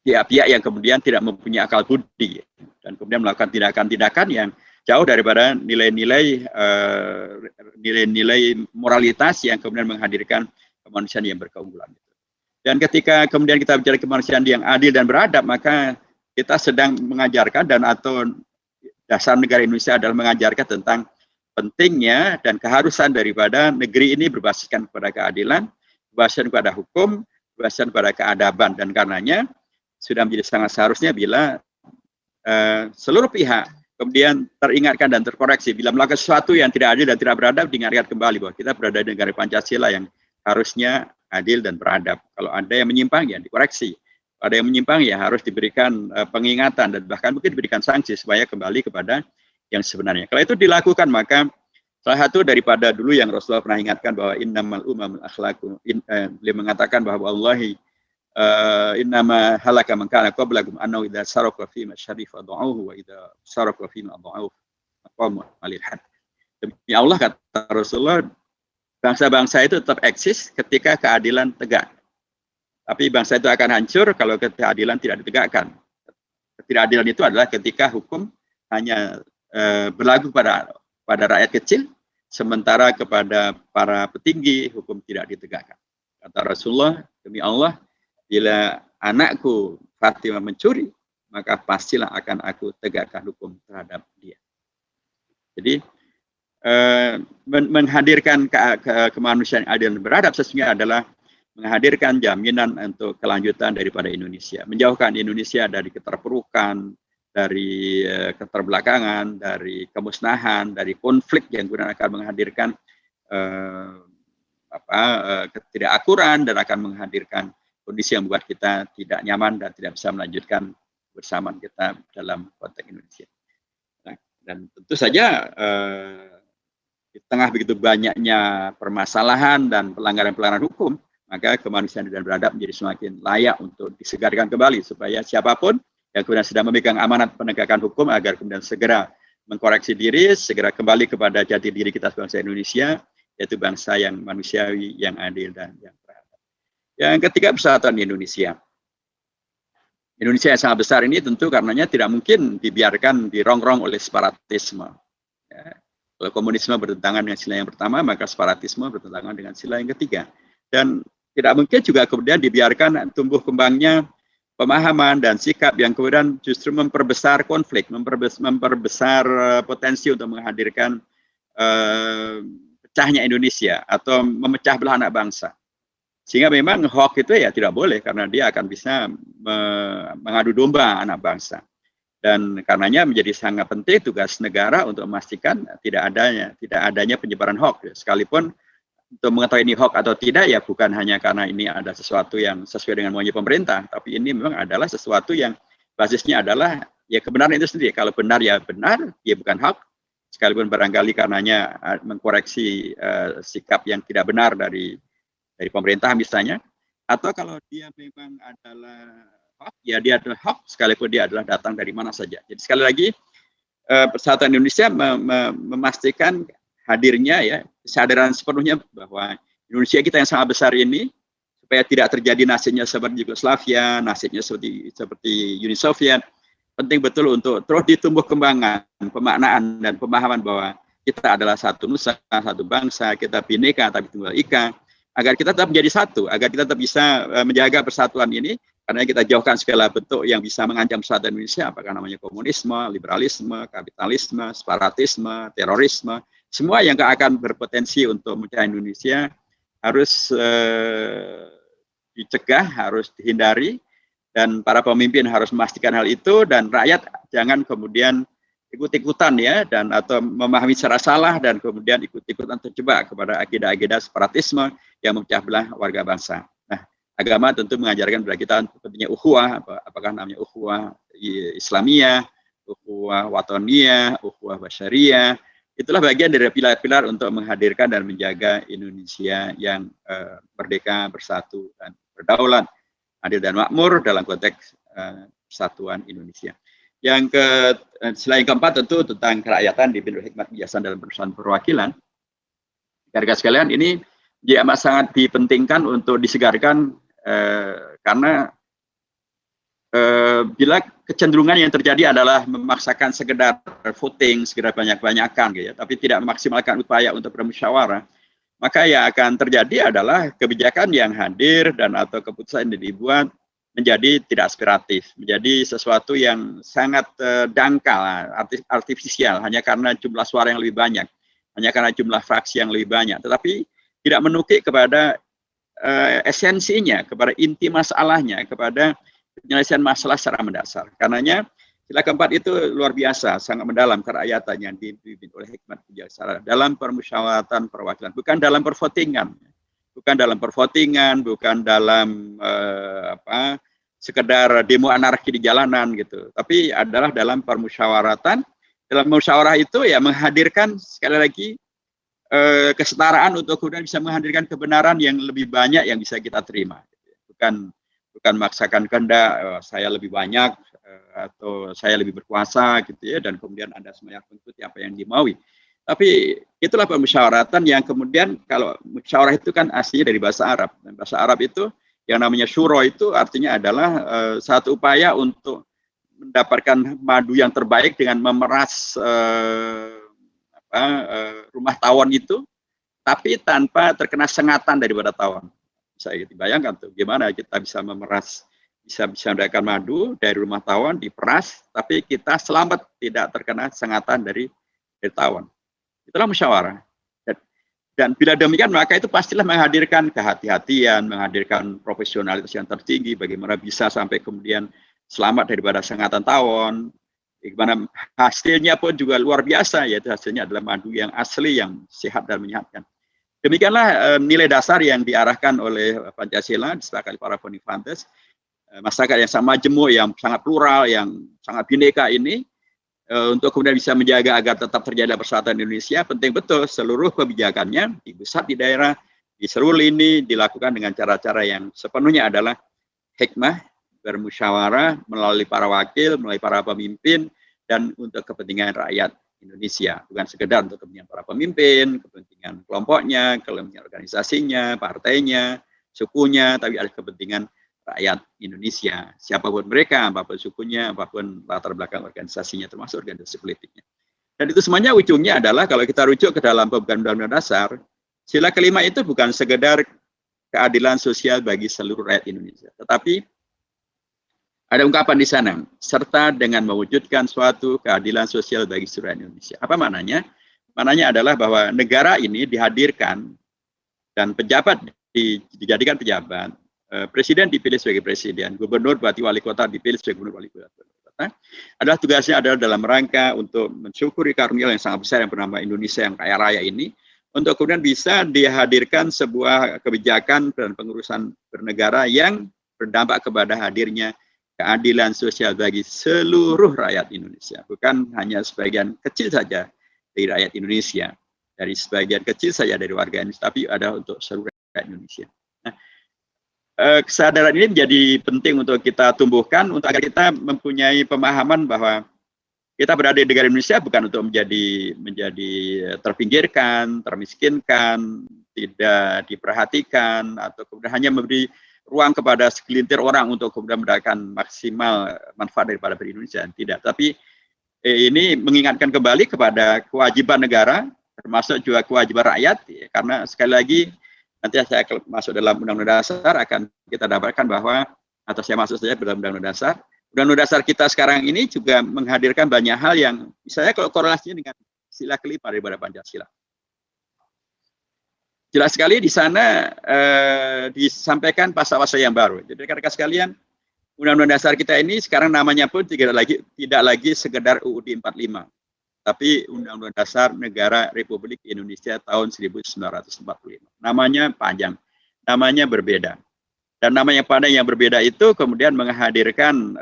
pihak-pihak yang kemudian tidak mempunyai akal budi dan kemudian melakukan tindakan-tindakan yang jauh daripada nilai-nilai nilai-nilai moralitas yang kemudian menghadirkan kemanusiaan yang berkeunggulan. Dan ketika kemudian kita bicara kemanusiaan yang adil dan beradab, maka kita sedang mengajarkan dan atau dasar negara Indonesia adalah mengajarkan tentang pentingnya dan keharusan daripada negeri ini berbasiskan kepada keadilan, berbasiskan kepada hukum, berbasiskan kepada keadaban, dan karenanya sudah menjadi sangat seharusnya bila seluruh pihak kemudian teringatkan dan terkoreksi bila melakukan sesuatu yang tidak adil dan tidak beradab, diingatkan kembali bahwa kita berada di negara Pancasila yang harusnya adil dan beradab. Kalau ada yang menyimpang ya dikoreksi, ada yang menyimpang ya harus diberikan pengingatan dan bahkan mungkin diberikan sanksi supaya kembali kepada yang sebenarnya. Kalau itu dilakukan, maka salah satu daripada dulu yang Rasulullah pernah ingatkan bahwa innamal umamul akhlaqu, beliau mengatakan bahwa wallahi innama halaka man kana qablakum annahu idza saraka fi ma syarifa da'uhu wa idza saraka fi ma da'uhu aqamu alil had. Demi Allah, kata Rasulullah, bangsa-bangsa itu tetap eksis ketika keadilan tegak. Tapi bangsa itu akan hancur kalau keadilan tidak ditegakkan. Ketidakadilan itu adalah ketika hukum hanya berlaku pada rakyat kecil, sementara kepada para petinggi hukum tidak ditegakkan. Kata Rasulullah, demi Allah, bila anakku Fatimah mencuri, maka pastilah akan aku tegakkan hukum terhadap dia. Jadi menghadirkan kemanusiaan adil dan beradab sesungguhnya adalah menghadirkan jaminan untuk kelanjutan daripada Indonesia, menjauhkan Indonesia dari keterpurukan, dari keterbelakangan, dari kemusnahan, dari konflik yang kemudian akan menghadirkan ketidakakuran dan akan menghadirkan kondisi yang membuat kita tidak nyaman dan tidak bisa melanjutkan bersamaan kita dalam konteks Indonesia. Nah, dan tentu saja di tengah begitu banyaknya permasalahan dan pelanggaran-pelanggaran hukum, maka kemanusiaan dan beradab menjadi semakin layak untuk disegarkan kembali supaya siapapun yang kemudian sedang memegang amanat penegakan hukum agar kemudian segera mengkoreksi diri, segera kembali kepada jati diri kita bangsa Indonesia, yaitu bangsa yang manusiawi, yang adil dan yang beradab. Yang ketiga, persatuan Indonesia. Indonesia yang sangat besar ini tentu karenanya tidak mungkin dibiarkan dirongrong oleh separatisme. Ya. Kalau komunisme bertentangan dengan sila yang pertama, maka separatisme bertentangan dengan sila yang ketiga. Dan tidak mungkin juga kemudian dibiarkan tumbuh kembangnya pemahaman dan sikap yang kemudian justru memperbesar konflik, memperbesar potensi untuk menghadirkan pecahnya Indonesia atau memecah belah anak bangsa. Sehingga memang hoax itu ya tidak boleh karena dia akan bisa mengadu domba anak bangsa. Dan karenanya menjadi sangat penting tugas negara untuk memastikan tidak adanya penyebaran hoax. Sekalipun untuk mengetahui ini hoax atau tidak ya bukan hanya karena ini ada sesuatu yang sesuai dengan maunya pemerintah, tapi ini memang adalah sesuatu yang basisnya adalah ya kebenaran itu sendiri. Kalau benar ya benar, ya bukan hoax. Sekalipun barangkali karenanya mengkoreksi sikap yang tidak benar dari pemerintah misalnya, atau kalau dia memang adalah hoax, ya dia adalah hoax sekalipun dia adalah datang dari mana saja. Jadi sekali lagi Persatuan Indonesia memastikan hadirnya ya kesadaran sepenuhnya bahwa Indonesia kita yang sangat besar ini supaya tidak terjadi nasibnya seperti Yugoslavia, nasibnya seperti Uni Soviet, penting betul untuk terus ditumbuh kembangkan pemaknaan dan pemahaman bahwa kita adalah satu nusa, satu bangsa, kita bineka tapi tunggal ika, agar kita tetap menjadi satu, agar kita tetap bisa menjaga persatuan ini, karena kita jauhkan segala bentuk yang bisa mengancam persatuan Indonesia, apakah namanya komunisme, liberalisme, kapitalisme, separatisme, terorisme. Semua yang akan berpotensi untuk memecah Indonesia harus dicegah, harus dihindari, dan para pemimpin harus memastikan hal itu, dan rakyat jangan kemudian ikut-ikutan ya, dan atau memahami secara salah dan kemudian ikut-ikutan terjebak kepada agenda-agenda separatisme yang memecah belah warga bangsa. Nah, Agama tentu mengajarkan kepada kita pentingnya ukhuwah, apakah namanya ukhuwah Islamiyah, ukhuwah watoniyah, ukhuwah basyariyah. Itulah bagian dari pilar-pilar untuk menghadirkan dan menjaga Indonesia yang merdeka, bersatu, dan berdaulat, adil dan makmur dalam konteks persatuan Indonesia. Selain keempat tentu tentang kerakyatan dipimpin hikmat kebijaksanaan dalam perusahaan perwakilan. Rekan-rekan sekalian, ini amat sangat dipentingkan untuk disegarkan karena bila kecenderungan yang terjadi adalah memaksakan sekedar voting, sekedar banyak-banyakan, gitu ya, tapi tidak memaksimalkan upaya untuk bermusyawarah, maka yang akan terjadi adalah kebijakan yang hadir dan atau keputusan yang dibuat menjadi tidak aspiratif, menjadi sesuatu yang sangat dangkal, artifisial, hanya karena jumlah suara yang lebih banyak, hanya karena jumlah fraksi yang lebih banyak, tetapi tidak menukik kepada esensinya, kepada inti masalahnya, kepada penyelesaian masalah secara mendasar. Karenanya sila keempat itu luar biasa, sangat mendalam kerakyatan yang dipimpin oleh hikmat kebijaksanaan dalam permusyawaratan perwakilan, bukan dalam pervotingan, bukan dalam sekedar demo anarki di jalanan gitu, tapi adalah dalam permusyawaratan. Dalam musyawarah itu ya menghadirkan sekali lagi kesetaraan untuk kemudian bisa menghadirkan kebenaran yang lebih banyak yang bisa kita terima. Bukan memaksakan kehendak saya lebih banyak atau saya lebih berkuasa gitu ya, dan kemudian Anda semuanya mengikuti apa yang dimaui. Tapi itulah permusyawaratan yang kemudian, kalau musyawarah itu kan aslinya dari bahasa Arab. Dan bahasa Arab itu yang namanya syuro itu artinya adalah satu upaya untuk mendapatkan madu yang terbaik dengan memeras rumah tawon itu, tapi tanpa terkena sengatan daripada tawon. Saya dibayangkan tuh gimana kita bisa memeras, bisa mendapatkan madu dari rumah tawon, diperas, tapi kita selamat tidak terkena sengatan dari tawon. Itulah musyawarah. Dan bila demikian maka itu pastilah menghadirkan kehati-hatian, menghadirkan profesionalitas yang tertinggi, bagaimana bisa sampai kemudian selamat daripada sengatan tawon. Bagaimana hasilnya pun juga luar biasa, yaitu hasilnya adalah madu yang asli, yang sehat dan menyehatkan. Demikianlah nilai dasar yang diarahkan oleh Pancasila, disepakati para Bonifantes, masyarakat yang sangat majemuk, yang sangat plural, yang sangat bineka ini, untuk kemudian bisa menjaga agar tetap terjadi persatuan Indonesia, penting betul seluruh kebijakannya di pusat, di daerah, di seluruh lini dilakukan dengan cara-cara yang sepenuhnya adalah hikmah, bermusyawarah melalui para wakil, melalui para pemimpin, dan untuk kepentingan rakyat Indonesia. Bukan sekedar untuk kepentingan para pemimpin, kepentingan kelompoknya, kepentingan organisasinya, partainya, sukunya, tapi ada kepentingan rakyat Indonesia. Siapapun mereka, apapun sukunya, apapun latar belakang organisasinya, termasuk organisasi politiknya. Dan itu semuanya ujungnya adalah, kalau kita rujuk ke dalam pembukaan Undang-Undang Dasar, sila kelima itu bukan sekedar keadilan sosial bagi seluruh rakyat Indonesia, tetapi ada ungkapan di sana, serta dengan mewujudkan suatu keadilan sosial bagi seluruh Indonesia. Apa maknanya? Maknanya adalah bahwa negara ini dihadirkan dan pejabat dijadikan pejabat, presiden dipilih sebagai presiden, gubernur, bupati, wali kota dipilih sebagai gubernur, wali kota. Adalah tugasnya adalah dalam rangka untuk mensyukuri karunia yang sangat besar yang bernama Indonesia yang kaya raya ini, untuk kemudian bisa dihadirkan sebuah kebijakan dan pengurusan bernegara yang berdampak kepada hadirnya keadilan sosial bagi seluruh rakyat Indonesia, bukan hanya sebagian kecil saja dari rakyat Indonesia, dari sebagian kecil saja dari warga Indonesia, tapi ada untuk seluruh rakyat Indonesia. Nah, kesadaran ini menjadi penting untuk kita tumbuhkan, untuk agar kita mempunyai pemahaman bahwa kita berada di negara Indonesia bukan untuk menjadi terpinggirkan, termiskinkan, tidak diperhatikan, atau kemudian hanya memberi ruang kepada segelintir orang untuk kemudian mendapatkan maksimal manfaat daripada Indonesia. Tidak, tapi ini mengingatkan kembali kepada kewajiban negara, termasuk juga kewajiban rakyat, karena sekali lagi nanti saya masuk dalam Undang-Undang Dasar akan kita dapatkan bahwa, atau saya masuk saja dalam Undang-Undang Dasar, Undang-Undang Dasar kita sekarang ini juga menghadirkan banyak hal yang misalnya kalau korelasinya dengan sila kelima daripada Pancasila. Jelas sekali di sana disampaikan pasal-pasal yang baru. Jadi rekan-rekan sekalian, Undang-Undang Dasar kita ini sekarang namanya pun tidak lagi sekedar UUD 45, tapi Undang-Undang Dasar Negara Republik Indonesia tahun 1945. Namanya panjang, namanya berbeda. Dan namanya pandang yang berbeda itu kemudian menghadirkan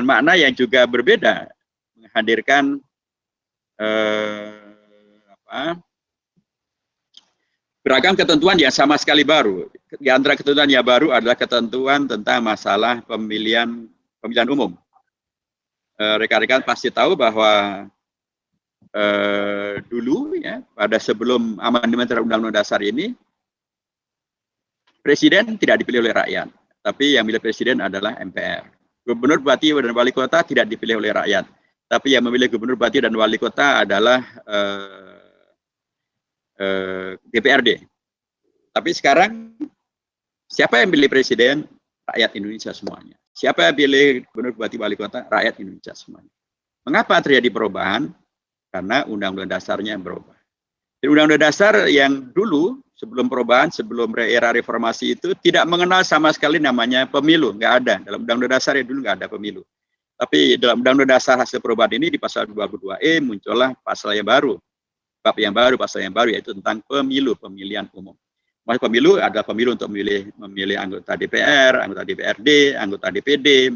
makna yang juga berbeda, menghadirkan beragam ketentuan yang sama sekali baru. Di antara ketentuan yang baru adalah ketentuan tentang masalah pemilihan umum. Rekan-rekan pasti tahu bahwa dulu ya, pada sebelum amandemen terhadap Undang-Undang Dasar ini, presiden tidak dipilih oleh rakyat, tapi yang memilih presiden adalah MPR. Gubernur, bupati, dan wali kota tidak dipilih oleh rakyat, tapi yang memilih gubernur, bupati, dan wali kota adalah DPRD. Tapi sekarang siapa yang pilih presiden? Rakyat Indonesia semuanya. Siapa yang pilih gubernur, bupati, wali kota? Rakyat Indonesia semuanya. Mengapa terjadi perubahan? Karena Undang-Undang Dasarnya yang berubah. Di Undang-Undang Dasar yang dulu sebelum perubahan, sebelum era reformasi itu tidak mengenal sama sekali namanya pemilu, nggak ada. Dalam Undang-Undang Dasar yang dulu nggak ada pemilu. Tapi dalam Undang-Undang Dasar hasil perubahan ini di pasal 22E muncullah pasal yang baru. Bab yang baru, pasal yang baru, yaitu tentang pemilu, pemilihan umum. Maksud pemilu adalah pemilu untuk memilih anggota DPR, anggota DPRD, anggota DPD,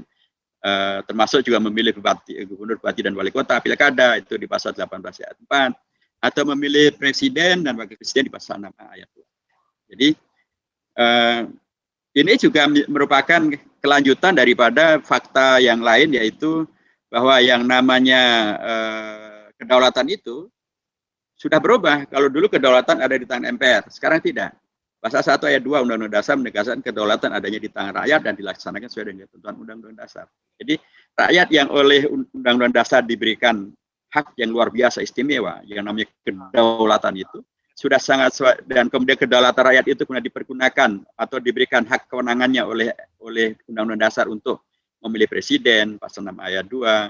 termasuk juga memilih gubernur, bupati, dan wali kota, pilkada, itu di pasal 18 ayat 4, atau memilih presiden dan wakil presiden di pasal 6 ayat 2. Jadi, ini juga merupakan kelanjutan daripada fakta yang lain, yaitu bahwa yang namanya kedaulatan itu sudah berubah. Kalau dulu kedaulatan ada di tangan MPR, sekarang tidak. Pasal 1 ayat 2 Undang-Undang Dasar menegaskan kedaulatan adanya di tangan rakyat dan dilaksanakan sesuai dengan ketentuan Undang-Undang Dasar. Jadi rakyat yang oleh Undang-Undang Dasar diberikan hak yang luar biasa istimewa, yang namanya kedaulatan itu, sudah sangat, dan kemudian kedaulatan rakyat itu kemudian dipergunakan atau diberikan hak kewenangannya oleh Undang-Undang Dasar untuk memilih presiden, pasal 6 ayat 2,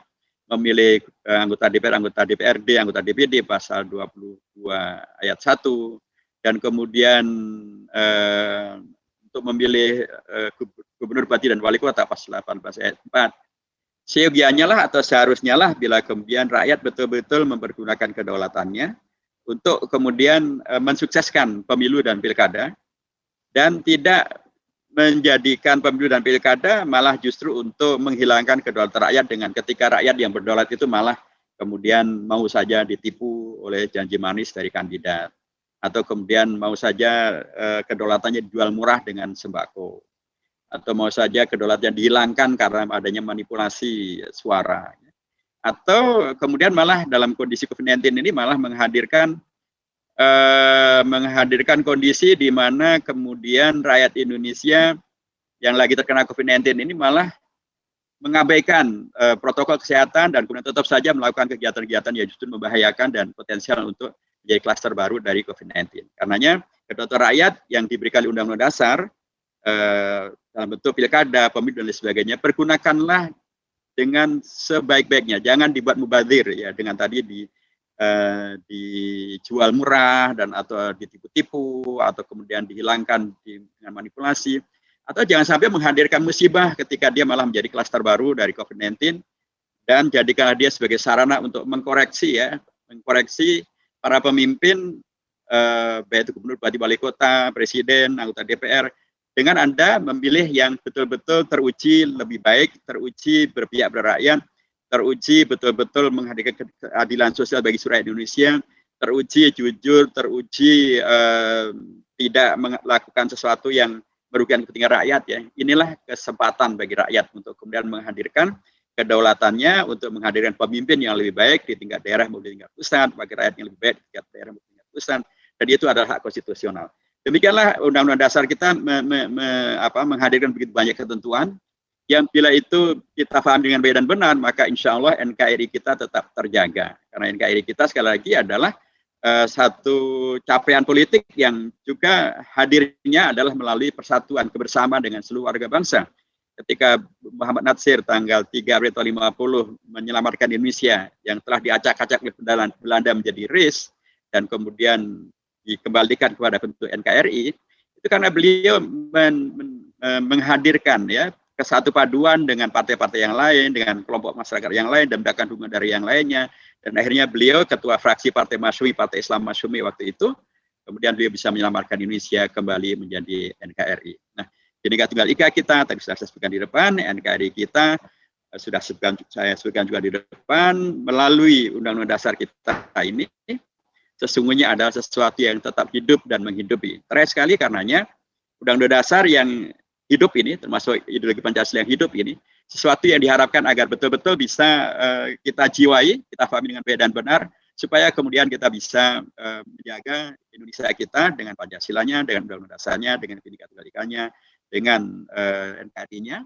memilih anggota DPR, anggota DPRD, anggota DPD, pasal 22 ayat 1, dan kemudian untuk memilih gubernur, bupati, dan wali kota, pasal 18 ayat 4. Seyogianya lah atau seharusnya lah bila kemudian rakyat betul-betul mempergunakan kedaulatannya untuk kemudian mensukseskan pemilu dan pilkada, dan tidak menjadikan pemilu dan pilkada malah justru untuk menghilangkan kedaulatan rakyat dengan ketika rakyat yang berdaulat itu malah kemudian mau saja ditipu oleh janji manis dari kandidat, atau kemudian mau saja kedaulatannya dijual murah dengan sembako, atau mau saja kedaulatan dihilangkan karena adanya manipulasi suara, atau kemudian malah dalam kondisi COVID-19 ini malah menghadirkan kondisi di mana kemudian rakyat Indonesia yang lagi terkena COVID-19 ini malah mengabaikan protokol kesehatan dan kemudian tetap saja melakukan kegiatan-kegiatan yang justru membahayakan dan potensial untuk menjadi klaster baru dari COVID-19. Karenanya kedaulatan rakyat yang diberikan Undang-Undang Dasar dalam bentuk pilkada, pemilu, dan lain sebagainya, pergunakanlah dengan sebaik-baiknya. Jangan dibuat mubazir ya, dengan tadi dijual murah dan atau ditipu-tipu, atau kemudian dihilangkan dengan manipulasi, atau jangan sampai menghadirkan musibah ketika dia malah menjadi klaster baru dari COVID-19, dan jadikanlah dia sebagai sarana untuk mengkoreksi para pemimpin, baik itu gubernur, bupati, wali kota, presiden, anggota DPR, dengan Anda memilih yang betul-betul teruji lebih baik, teruji berpihak pada rakyat, teruji betul-betul menghadirkan keadilan sosial bagi rakyat Indonesia, teruji jujur, teruji tidak melakukan sesuatu yang merugikan kepentingan rakyat ya. Inilah kesempatan bagi rakyat untuk kemudian menghadirkan kedaulatannya, untuk menghadirkan pemimpin yang lebih baik di tingkat daerah maupun di tingkat pusat, bagi rakyat yang lebih baik di tingkat daerah maupun di tingkat pusat, dan itu adalah hak konstitusional. Demikianlah Undang-Undang Dasar kita menghadirkan begitu banyak ketentuan yang bila itu kita paham dengan baik dan benar, maka insya Allah NKRI kita tetap terjaga. Karena NKRI kita sekali lagi adalah satu capaian politik yang juga hadirnya adalah melalui persatuan kebersamaan dengan seluruh warga bangsa. Ketika Muhammad Natsir tanggal 3 April 50 menyelamatkan Indonesia yang telah diacak-acak oleh Belanda menjadi RIS dan kemudian dikembalikan kepada bentuk NKRI, itu karena beliau menghadirkan ya kesatu paduan dengan partai-partai yang lain, dengan kelompok masyarakat yang lain, dan mendapatkan dukungan dari yang lainnya. Dan akhirnya beliau ketua fraksi Partai Masyumi, Partai Islam Masyumi waktu itu, kemudian beliau bisa menyelamatkan Indonesia kembali menjadi NKRI. Nah, Bhinneka Tunggal Ika kita tadi sudah saya sebutkan di depan, NKRI kita saya sebutkan juga di depan, melalui Undang-Undang Dasar kita ini sesungguhnya adalah sesuatu yang tetap hidup dan menghidupi. Terakhir sekali karenanya Undang-Undang Dasar yang hidup ini, termasuk ideologi Pancasila yang hidup ini, sesuatu yang diharapkan agar betul-betul bisa kita jiwai, kita pahami dengan baik dan benar, supaya kemudian kita bisa menjaga Indonesia kita dengan Pancasilanya, dengan Undang-Undang Dasarnya, dengan Bhinneka Tunggal Ikanya, dengan NKRI-nya,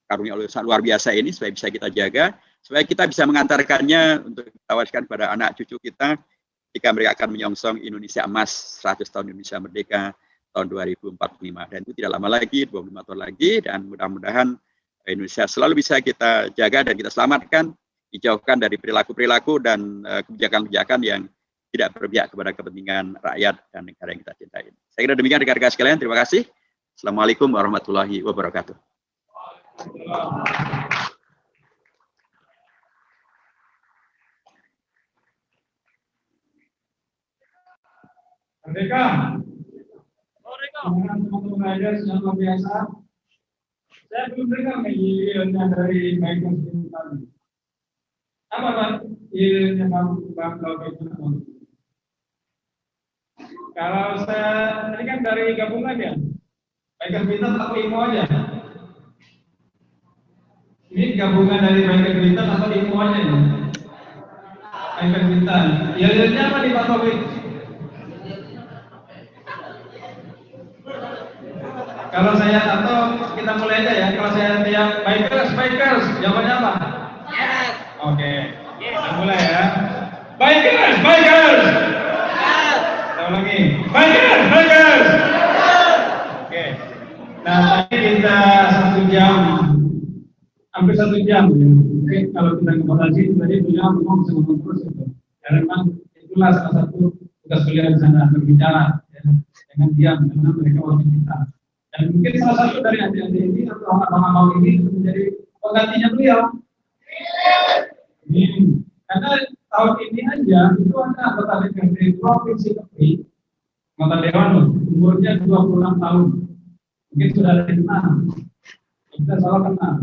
karunia Allah sangat luar biasa ini, supaya bisa kita jaga, supaya kita bisa mengantarkannya untuk kita wariskan kepada anak cucu kita, jika mereka akan menyongsong Indonesia emas 100 tahun Indonesia merdeka tahun 2045. Dan itu tidak lama lagi, 25 tahun lagi, dan mudah-mudahan Indonesia selalu bisa kita jaga dan kita selamatkan, dijauhkan dari perilaku-perilaku dan kebijakan-kebijakan yang tidak berpihak kepada kepentingan rakyat dan negara yang kita cintai. Saya kira demikian rekan-rekan sekalian, terima kasih. Assalamualaikum warahmatullahi wabarakatuh. Merdeka. Teman-teman belajar yang luar biasa. Saya belum dengar ilmunya dari Michael tadi. Apa Pak ilmunya Bang Taufik? Kalau saya tadi kan dari gabungan ya, Michael Bintan atau IMO aja. Ini gabungan dari Michael Bintan atau IMO aja ya? Michael Bintan. Ilmunya apa nih Pak Taufik? Kalau saya atau kita mulai aja ya. Kalau saya teriak bikers, jawabannya apa? Yes. Oke. Kita mulai ya. Bikers. Yes. Kita lagi. Bikers. Oke. Nah tadi kita 1 jam, hampir 1 jam. Oke. Kalau kita kembali tadi beliau ngomong sama terus itu. Karena memang itulah salah satu tugas beliau di sana, berbicara ya, dengan diam karena mereka wakil kita. Dan mungkin salah satu dari adik-adik ini atau anak-anak ini menjadi penggantinya beliau. Karena tahun ini aja itu ada anggota DPRD Provinsi Kepri, anggota Dewan umurnya 26 tahun. Mungkin sudah ada yang kenal. Kita salah kenal.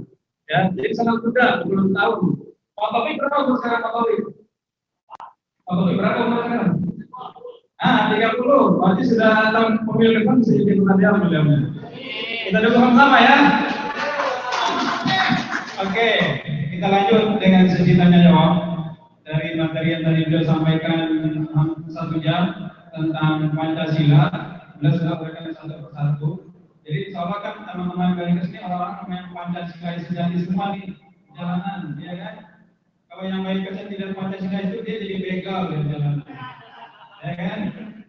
Ya, jadi sangat muda, 20 tahun. Pak Taufik berapa umur sekarang Pak Taufik? Pak Taufik berapa umur sekarang? 30. Berarti sudah tahun pemilu depan bisa jadi penasihat beliau. Kita dukung sama ya. Oke, kita lanjut dengan sesi tanya jawab dari materi yang tadi beliau sampaikan 1 jam tentang Pancasila. Beliau sudah berikan satu persatu. Jadi insya Allah kan teman-teman dari kesini orang-orang yang Pancasila sejati semua di jalanan, ya kan? Kalau yang baik kerja tidak Pancasila itu dia jadi begal di jalanan. Ya kan?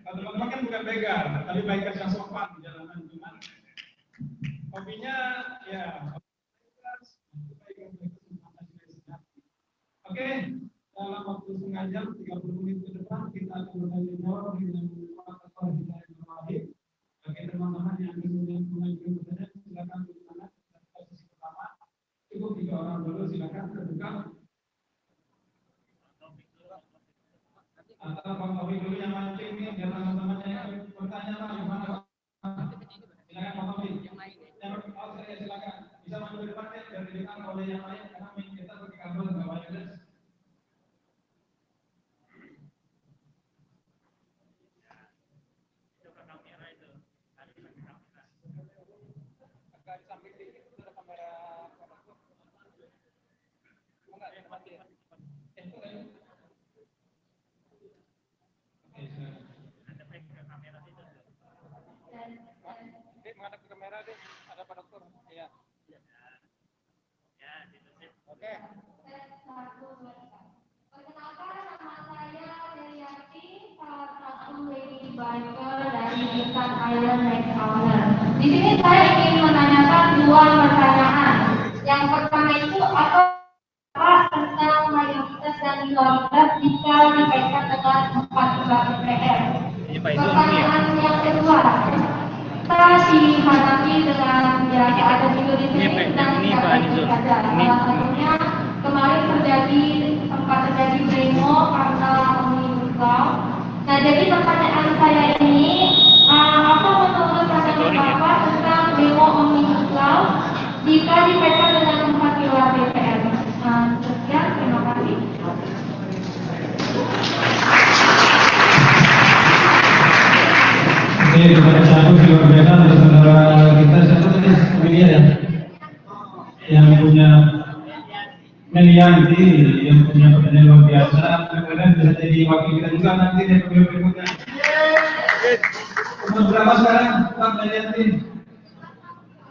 Kalau teman-teman kan bukan begal, tapi baik kerja sopan di jalanan, cuman hobinya ya. Oke, dalam waktu setengah jam 30 menit ke depan kita akan bertanya jawab dengan faktor kita yang terbaik. Bagi teman-teman yang ingin mengajukan pertanyaan, silakan di mana posisi pertama. Cukup 3 orang dulu, silakan terbuka. Atau Bang Taufik dulu yang mancing nih, biar teman-temannya yang bertanya lah gimana. Silakan Bang Taufik. Yang silakan bisa maju ke depan ya, biar didengar oleh yang lain karena kita pakai kabel nggak wireless. Menghadap ke kamera deh, ada Pak Dokter. Iya. Ya, ditutup. Oke. Perkenalkan, nama saya Deliati, salah satu lady biker dari Bintan Island Next Owner. Di sini saya ingin menanyakan 2 pertanyaan. Yang pertama itu apa tentang mayoritas dan minoritas jika dikaitkan dengan 14 DPR? Pertanyaan yang kedua. Kita si Hanafi dengan yang ada juga di sini dan salah satunya kemarin sempat terjadi demo karena omnibus law. Nah jadi pertanyaan saya ini dikaitkan dengan 4 pilar DPR. Sekian, terima kasih. Oke, kepada satu luar biasa dari saudara kita satu tadi William ya, yang punya Melianti, yang punya pertanyaan luar biasa, kemudian bisa jadi wakil kita juga nanti di pemilu berikutnya. Umur berapa sekarang Pak Melianti?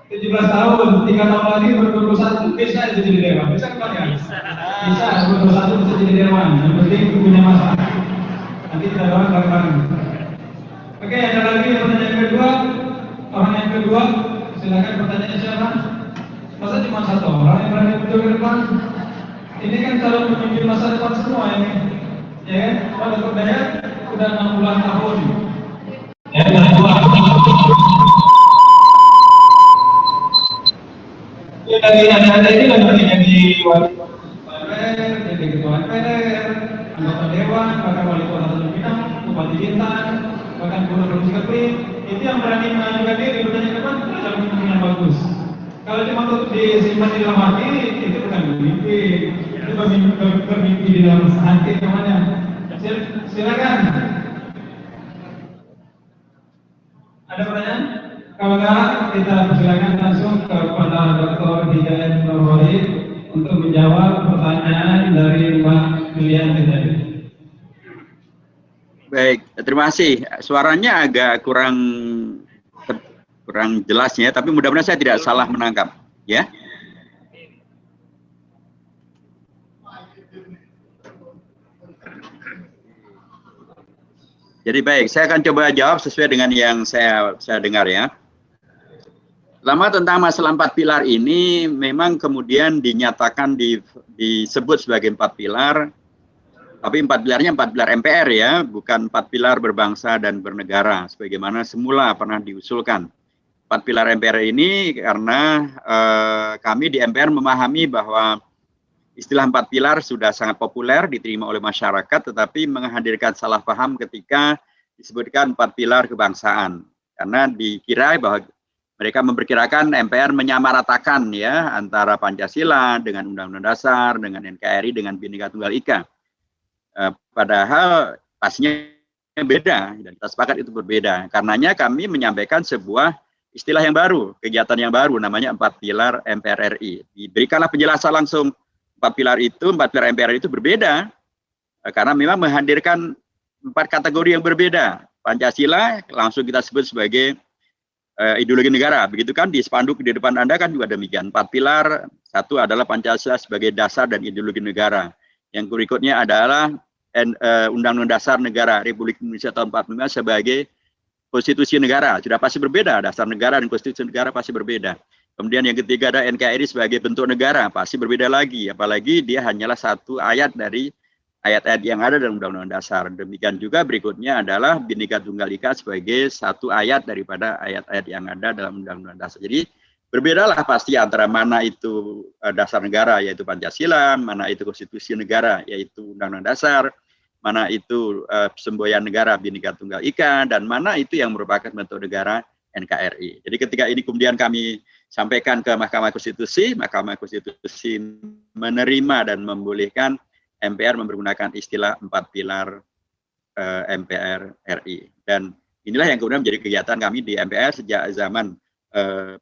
17 tahun, 3 tahun lagi ber-21 bisa itu jadi dewan, bisa kan ya? Bisa, ber-21 bisa jadi dewan, yang penting punya masa. Nanti kita doakan bareng-bareng. Oke, ada lagi pertanyaan kedua. Orang yang kedua, silakan pertanyaannya siapa? Masa cuma satu orang yang berani muncul ke depan? Ini kan calon pemimpin masa depan semua ini, ya kan? Pada Dr. sudah 60 tahun. Ya, dan dua. Ya, dari ada ini lah nanti jadi wali kota, jadi ketua MPR, anggota dewan, bahkan wali kota Tanjung Pinang, bupati Bintan, bahkan gubernur Kepri. Itu yang berani mengajukan diri bertanya ke depan, itu adalah pemimpin yang bagus. Kalau cuma untuk disimpan di dalam hati, itu bukan bermimpi. Itu bermimpi di dalam hati namanya. Silakan. Ada pertanyaan? Kalau enggak, kita persilakan langsung kepada Dr. Hidayat Nurwahid untuk menjawab pertanyaan dari Mbak Lilian tadi. Baik, terima kasih. Suaranya agak kurang jelasnya, tapi mudah-mudahan saya tidak salah menangkap, ya. Jadi baik, saya akan coba jawab sesuai dengan yang saya dengar ya. Pertama tentang masalah 4 pilar ini memang kemudian dinyatakan disebut sebagai 4 pilar, tapi 4 pilarnya 4 pilar MPR ya, bukan 4 pilar berbangsa dan bernegara, sebagaimana semula pernah diusulkan. 4 pilar MPR ini karena kami di MPR memahami bahwa istilah 4 pilar sudah sangat populer diterima oleh masyarakat, tetapi menghadirkan salah paham ketika disebutkan 4 pilar kebangsaan. Karena dikira bahwa mereka memperkirakan MPR menyamaratakan ya antara Pancasila dengan Undang-Undang Dasar, dengan NKRI, dengan Bhinneka Tunggal Ika. Padahal pastinya beda dan kita sepakat itu berbeda. Karenanya kami menyampaikan sebuah istilah yang baru, kegiatan yang baru namanya 4 pilar MPR RI. Diberikanlah penjelasan langsung 4 pilar MPR itu berbeda karena memang menghadirkan 4 kategori yang berbeda. Pancasila langsung kita sebut sebagai ideologi negara, begitu kan di spanduk di depan Anda kan juga demikian. 4 pilar, satu adalah Pancasila sebagai dasar dan ideologi negara. Yang berikutnya adalah Undang-Undang Dasar Negara Republik Indonesia tahun 45 sebagai konstitusi negara. Sudah pasti berbeda, dasar negara dan konstitusi negara pasti berbeda. Kemudian yang ketiga ada NKRI sebagai bentuk negara, pasti berbeda lagi. Apalagi dia hanyalah satu ayat dari ayat-ayat yang ada dalam Undang-Undang Dasar. Demikian juga berikutnya adalah Bhinneka Tunggal Ika sebagai satu ayat daripada ayat-ayat yang ada dalam Undang-Undang Dasar. Jadi berbedalah pasti antara mana itu dasar negara yaitu Pancasila, mana itu konstitusi negara yaitu Undang-Undang Dasar, mana itu semboyan negara Bhinneka Tunggal Ika, dan mana itu yang merupakan bentuk negara NKRI. Jadi ketika ini kemudian kami sampaikan ke Mahkamah Konstitusi menerima dan membolehkan MPR mempergunakan istilah 4 pilar MPR RI. Dan inilah yang kemudian menjadi kegiatan kami di MPR sejak zaman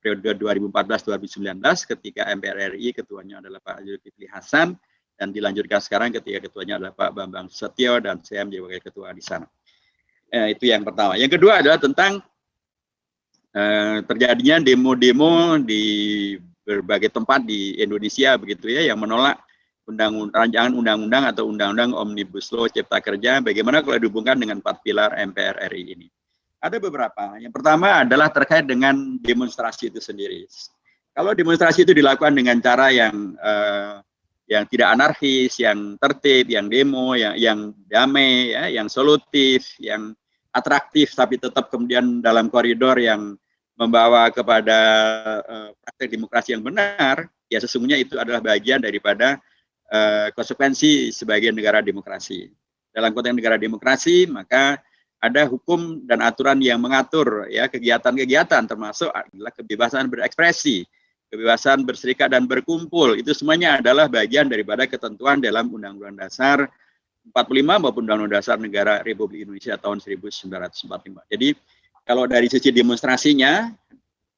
periode 2014-2019 ketika MPR RI ketuanya adalah Pak Zulkifli Hasan, dan dilanjutkan sekarang ketika ketuanya adalah Pak Bambang Susatyo dan saya menjadi wakil ketua di sana. Itu yang pertama. Yang kedua adalah tentang terjadinya demo-demo di berbagai tempat di Indonesia begitu ya, yang menolak rancangan undang-undang atau undang-undang Omnibus Law Cipta Kerja. Bagaimana kalau dihubungkan dengan 4 pilar MPR RI ini? Ada beberapa. Yang pertama adalah terkait dengan demonstrasi itu sendiri. Kalau demonstrasi itu dilakukan dengan cara yang tidak anarkis, yang tertib, yang demo, yang damai, ya, yang solutif, yang atraktif, tapi tetap kemudian dalam koridor yang membawa kepada praktek demokrasi yang benar, ya sesungguhnya itu adalah bagian daripada konsekuensi sebagai negara demokrasi. Dalam konteks negara demokrasi, maka ada hukum dan aturan yang mengatur ya kegiatan-kegiatan, termasuk adalah kebebasan berekspresi, kebebasan berserikat dan berkumpul. Itu semuanya adalah bagian daripada ketentuan dalam Undang-Undang Dasar 45 maupun Undang-Undang Dasar Negara Republik Indonesia tahun 1945. Jadi kalau dari sisi demonstrasinya,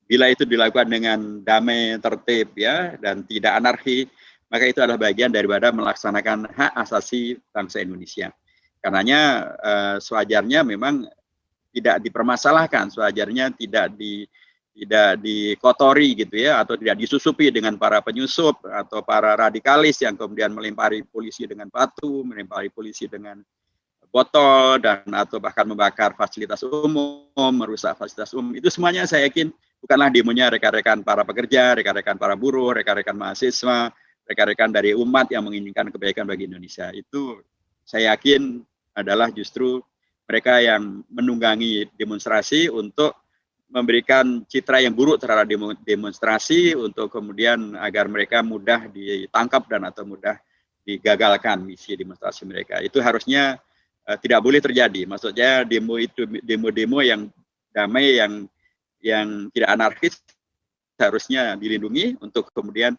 bila itu dilakukan dengan damai, tertib, ya, dan tidak anarki, maka itu adalah bagian daripada melaksanakan hak asasi bangsa Indonesia. Karenanya sewajarnya memang tidak dipermasalahkan, sewajarnya tidak dikotori gitu ya, atau tidak disusupi dengan para penyusup atau para radikalis yang kemudian melempari polisi dengan batu, melempari polisi dengan botol, dan atau bahkan membakar fasilitas umum, merusak fasilitas umum. Itu semuanya saya yakin bukanlah demonya rekan-rekan para pekerja, rekan-rekan para buruh, rekan-rekan mahasiswa, rekan-rekan dari umat yang menginginkan kebaikan bagi Indonesia. Itu saya yakin adalah justru mereka yang menunggangi demonstrasi untuk memberikan citra yang buruk terhadap demonstrasi, untuk kemudian agar mereka mudah ditangkap dan atau mudah digagalkan misi demonstrasi mereka. Itu harusnya tidak boleh terjadi. Maksudnya demo itu demo-demo yang damai, yang tidak anarkis harusnya dilindungi untuk kemudian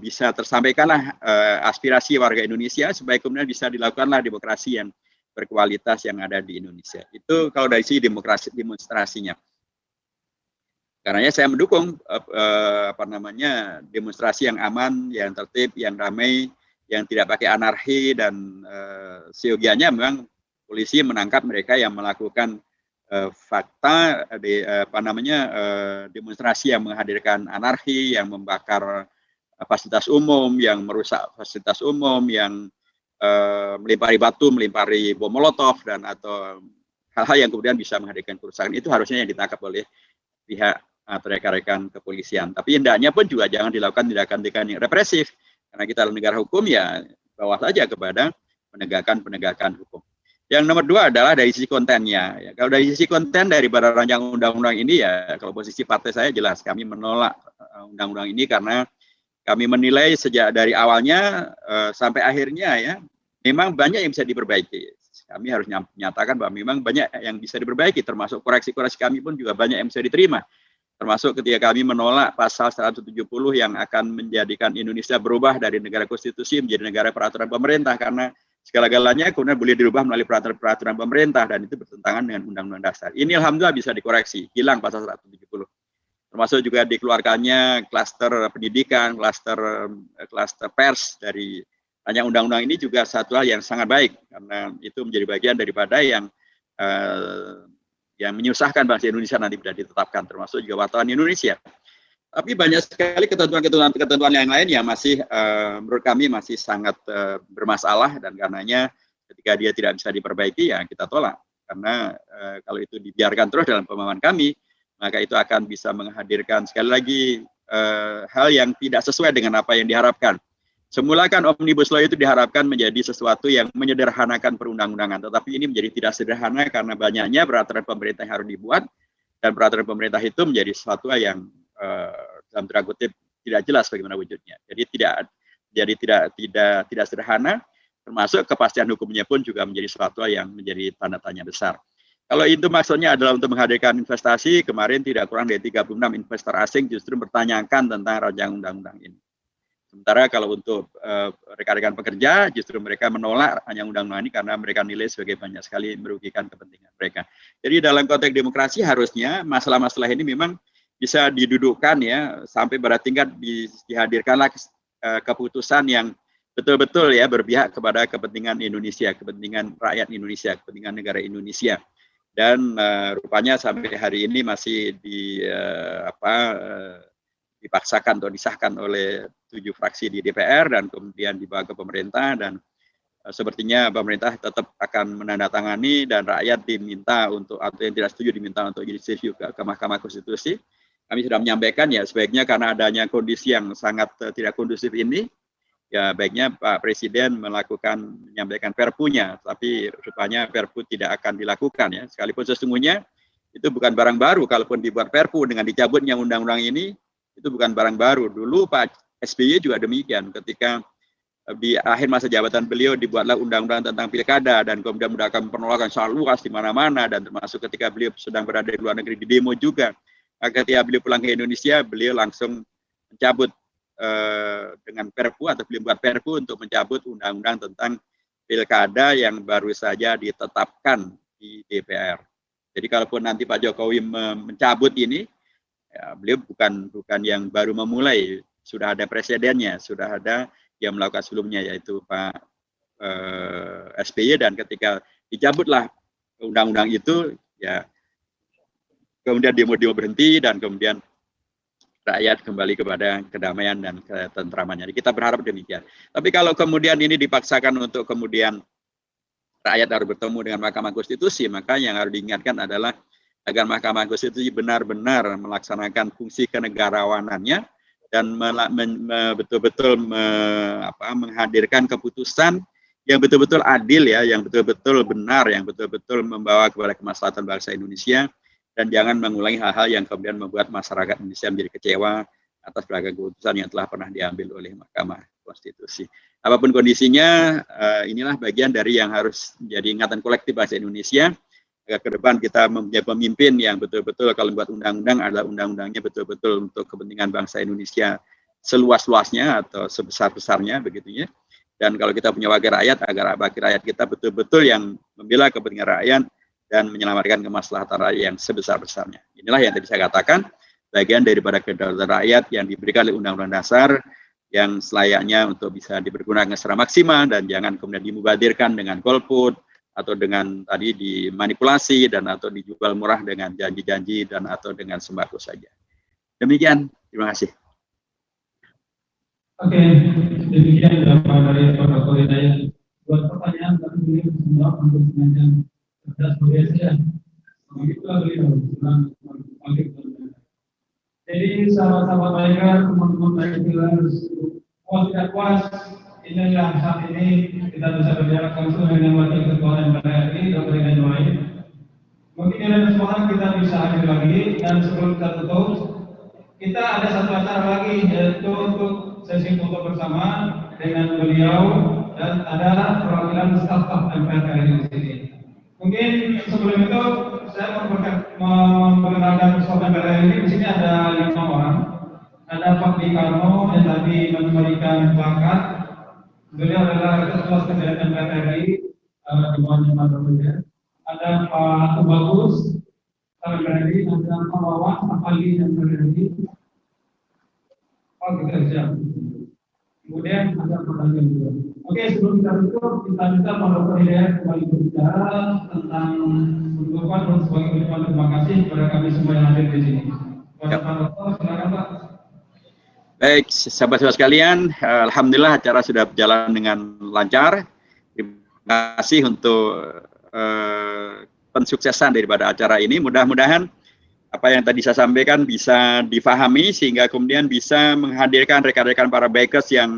bisa tersampaikanlah aspirasi warga Indonesia supaya kemudian bisa dilakukanlah demokrasi yang berkualitas yang ada di Indonesia. Itu kalau dari sisi demonstrasinya. Karenanya saya mendukung demonstrasi yang aman, yang tertib, yang damai, yang tidak pakai anarki, dan seyogianya memang polisi menangkap mereka yang melakukan fakta demonstrasi yang menghadirkan anarki, yang membakar fasilitas umum, yang merusak fasilitas umum, yang melempari batu, melempari bom molotov, dan atau hal-hal yang kemudian bisa menghadirkan kerusakan. Itu harusnya yang ditangkap oleh pihak atau rekan-rekan kepolisian. Tapi hendaknya pun juga jangan dilakukan tindakan-tindakan yang represif, karena kita adalah negara hukum, ya bawa saja kepada penegakan hukum. Yang nomor dua adalah dari sisi kontennya. Ya, kalau dari sisi konten daripada rancangan undang-undang ini, ya kalau posisi partai saya jelas kami menolak undang-undang ini, karena kami menilai sejak dari awalnya sampai akhirnya, ya memang banyak yang bisa diperbaiki. Kami harus menyatakan bahwa memang banyak yang bisa diperbaiki, termasuk koreksi-koreksi kami pun juga banyak yang bisa diterima. Termasuk ketika kami menolak pasal 170 yang akan menjadikan Indonesia berubah dari negara konstitusi menjadi negara peraturan pemerintah, karena segala-galanya kemudian boleh dirubah melalui peraturan pemerintah, dan itu bertentangan dengan Undang-Undang Dasar. Ini alhamdulillah bisa dikoreksi, hilang pasal 170. Termasuk juga dikeluarkannya klaster pendidikan, klaster pers dari rancangan undang-undang ini juga satu hal yang sangat baik, karena itu menjadi bagian daripada yang menyusahkan bangsa Indonesia nanti bila ditetapkan, termasuk juga wartawan Indonesia. Tapi banyak sekali ketentuan yang lain yang masih menurut kami masih sangat bermasalah, dan karenanya ketika dia tidak bisa diperbaiki, ya kita tolak. Karena kalau itu dibiarkan terus dalam pemahaman kami, maka itu akan bisa menghadirkan sekali lagi hal yang tidak sesuai dengan apa yang diharapkan. Semula kan Omnibus Law itu diharapkan menjadi sesuatu yang menyederhanakan perundang-undangan, tetapi ini menjadi tidak sederhana karena banyaknya peraturan pemerintah yang harus dibuat, dan peraturan pemerintah itu menjadi sesuatu yang dalam tanda kutip tidak jelas bagaimana wujudnya. Jadi tidak sederhana, termasuk kepastian hukumnya pun juga menjadi sesuatu yang menjadi tanda tanya besar. Kalau itu maksudnya adalah untuk menghadirkan investasi, kemarin tidak kurang dari 36 investor asing justru bertanyakan tentang rancangan undang-undang ini. Sementara kalau untuk rekan-rekan pekerja, justru mereka menolak rancangan undang-undang ini karena mereka nilai sebagai banyak sekali merugikan kepentingan mereka. Jadi dalam konteks demokrasi harusnya masalah-masalah ini memang bisa didudukkan, ya, sampai pada tingkat dihadirkanlah keputusan yang betul-betul ya berpihak kepada kepentingan Indonesia, kepentingan rakyat Indonesia, kepentingan negara Indonesia. Dan rupanya sampai hari ini masih dipaksakan atau disahkan oleh 7 fraksi di DPR dan kemudian dibawa ke pemerintah, dan sepertinya pemerintah tetap akan menandatangani, dan rakyat diminta untuk, atau yang tidak setuju diminta untuk judicial review ke Mahkamah Konstitusi. Kami sudah menyampaikan, ya sebaiknya karena adanya kondisi yang sangat tidak kondusif ini, ya baiknya Pak Presiden menyampaikan perpunya, tapi rupanya perpu tidak akan dilakukan, ya. Sekalipun sesungguhnya itu bukan barang baru, kalaupun dibuat perpu dengan dicabutnya undang-undang ini, itu bukan barang baru. Dulu Pak SBY juga demikian, ketika di akhir masa jabatan beliau dibuatlah undang-undang tentang pilkada, dan kemudian mendapatkan penolakan sangat luas di mana-mana, dan termasuk ketika beliau sedang berada di luar negeri di demo juga. Ketika beliau pulang ke Indonesia, beliau langsung mencabut dengan Perpu atau belum buat Perpu untuk mencabut undang-undang tentang pilkada yang baru saja ditetapkan di DPR. Jadi kalaupun nanti Pak Jokowi mencabut ini, ya, beliau bukan yang baru memulai, sudah ada presidennya, sudah ada yang melakukan sebelumnya, yaitu Pak SBY, dan ketika dicabutlah undang-undang itu, ya kemudian demo-demo berhenti dan kemudian rakyat kembali kepada kedamaian dan ketentramannya. Jadi kita berharap demikian. Tapi kalau kemudian ini dipaksakan untuk kemudian rakyat harus bertemu dengan Mahkamah Konstitusi, maka yang harus diingatkan adalah agar Mahkamah Konstitusi benar-benar melaksanakan fungsi kenegarawanannya dan betul-betul menghadirkan keputusan yang betul-betul adil, ya, yang betul-betul benar, yang betul-betul membawa kepada kemaslahatan bangsa Indonesia, dan jangan mengulangi hal-hal yang kemudian membuat masyarakat Indonesia menjadi kecewa atas berbagai keputusan yang telah pernah diambil oleh Mahkamah Konstitusi. Apapun kondisinya, inilah bagian dari yang harus menjadi ingatan kolektif bangsa Indonesia, agar ke depan kita menjadi pemimpin yang betul-betul kalau membuat undang-undang adalah undang-undangnya betul-betul untuk kepentingan bangsa Indonesia seluas-luasnya atau sebesar-besarnya, begitu ya. Dan kalau kita punya wakil rakyat, agar wakil rakyat kita betul-betul yang membela kepentingan rakyat dan menyelamatkan kemaslahatan rakyat yang sebesar-besarnya. Inilah yang tadi saya katakan, bagian daripada kedaulatan rakyat yang diberikan oleh Undang-Undang Dasar, yang selayaknya untuk bisa dipergunakan secara maksimal dan jangan kemudian dimubadirkan dengan golput atau dengan tadi dimanipulasi dan atau dijual murah dengan janji-janji dan atau dengan sembako saja. Demikian, terima kasih. Oke, demikian jawaban dari Pak Dr. Hidayat. Buat pertanyaan kami beliau menjawab untuk pengajian cerdas bergeser. Begitulah beliau sedang bangkit. Jadi sahabat-sahabat Bikers, teman-teman Bikers, puas tidak puas, inilah saat ini kita bisa berjarak langsung dengan Wakil Ketua MPR RI, Dr. Hidayat Nuaim. Mungkin ada kesempatan kita bisa hadir lagi, dan sebelum kita tutup, kita ada satu acara lagi, yaitu untuk sesi foto bersama dengan beliau dan ada perwakilan staf MPR RI di sini. Mungkin sebelum itu saya memperkenalkan staf MPR RI. Di sini ada 5 orang. Ada Pak Dikarno yang tadi memberikan plakat. Beliau adalah Ketua Sekretariat MPR RI di bawahnya Pak Dr. Ada Pak Tubagus MPR RI, ada Pak Wawan, Pak Ali MPR RI. Siap. Kemudian ada pertanyaan juga. Oke, sebelum kita tutup, kita minta Pak Dr. Hidayat kembali berbicara tentang penutupan dan sebagai ucapan terima kasih kepada kami semua yang hadir di sini. Pak Dr. silakan Pak. Baik, sahabat-sahabat sekalian, alhamdulillah acara sudah berjalan dengan lancar. Terima kasih untuk pensuksesan daripada acara ini. Mudah-mudahan apa yang tadi saya sampaikan bisa difahami sehingga kemudian bisa menghadirkan rekan-rekan para bikers yang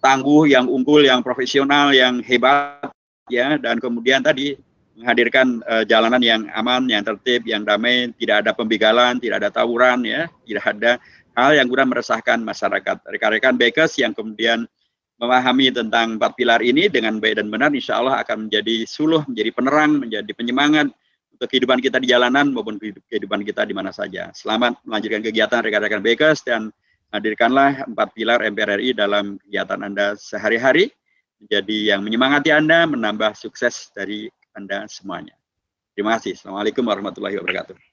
tangguh, yang unggul, yang profesional, yang hebat, ya, dan kemudian tadi menghadirkan jalanan yang aman, yang tertib, yang damai, tidak ada pembegalan, tidak ada tawuran, ya, tidak ada hal yang kurang meresahkan masyarakat. Rekan-rekan bikers yang kemudian memahami tentang 4 pilar ini dengan baik dan benar, insya Allah akan menjadi suluh, menjadi penerang, menjadi penyemangat untuk kehidupan kita di jalanan maupun kehidupan kita di mana saja. Selamat melanjutkan kegiatan rekan-rekan bikers dan hadirkanlah 4 pilar MPR RI dalam kegiatan Anda sehari-hari, menjadi yang menyemangati Anda, menambah sukses dari Anda semuanya. Terima kasih. Assalamualaikum warahmatullahi wabarakatuh.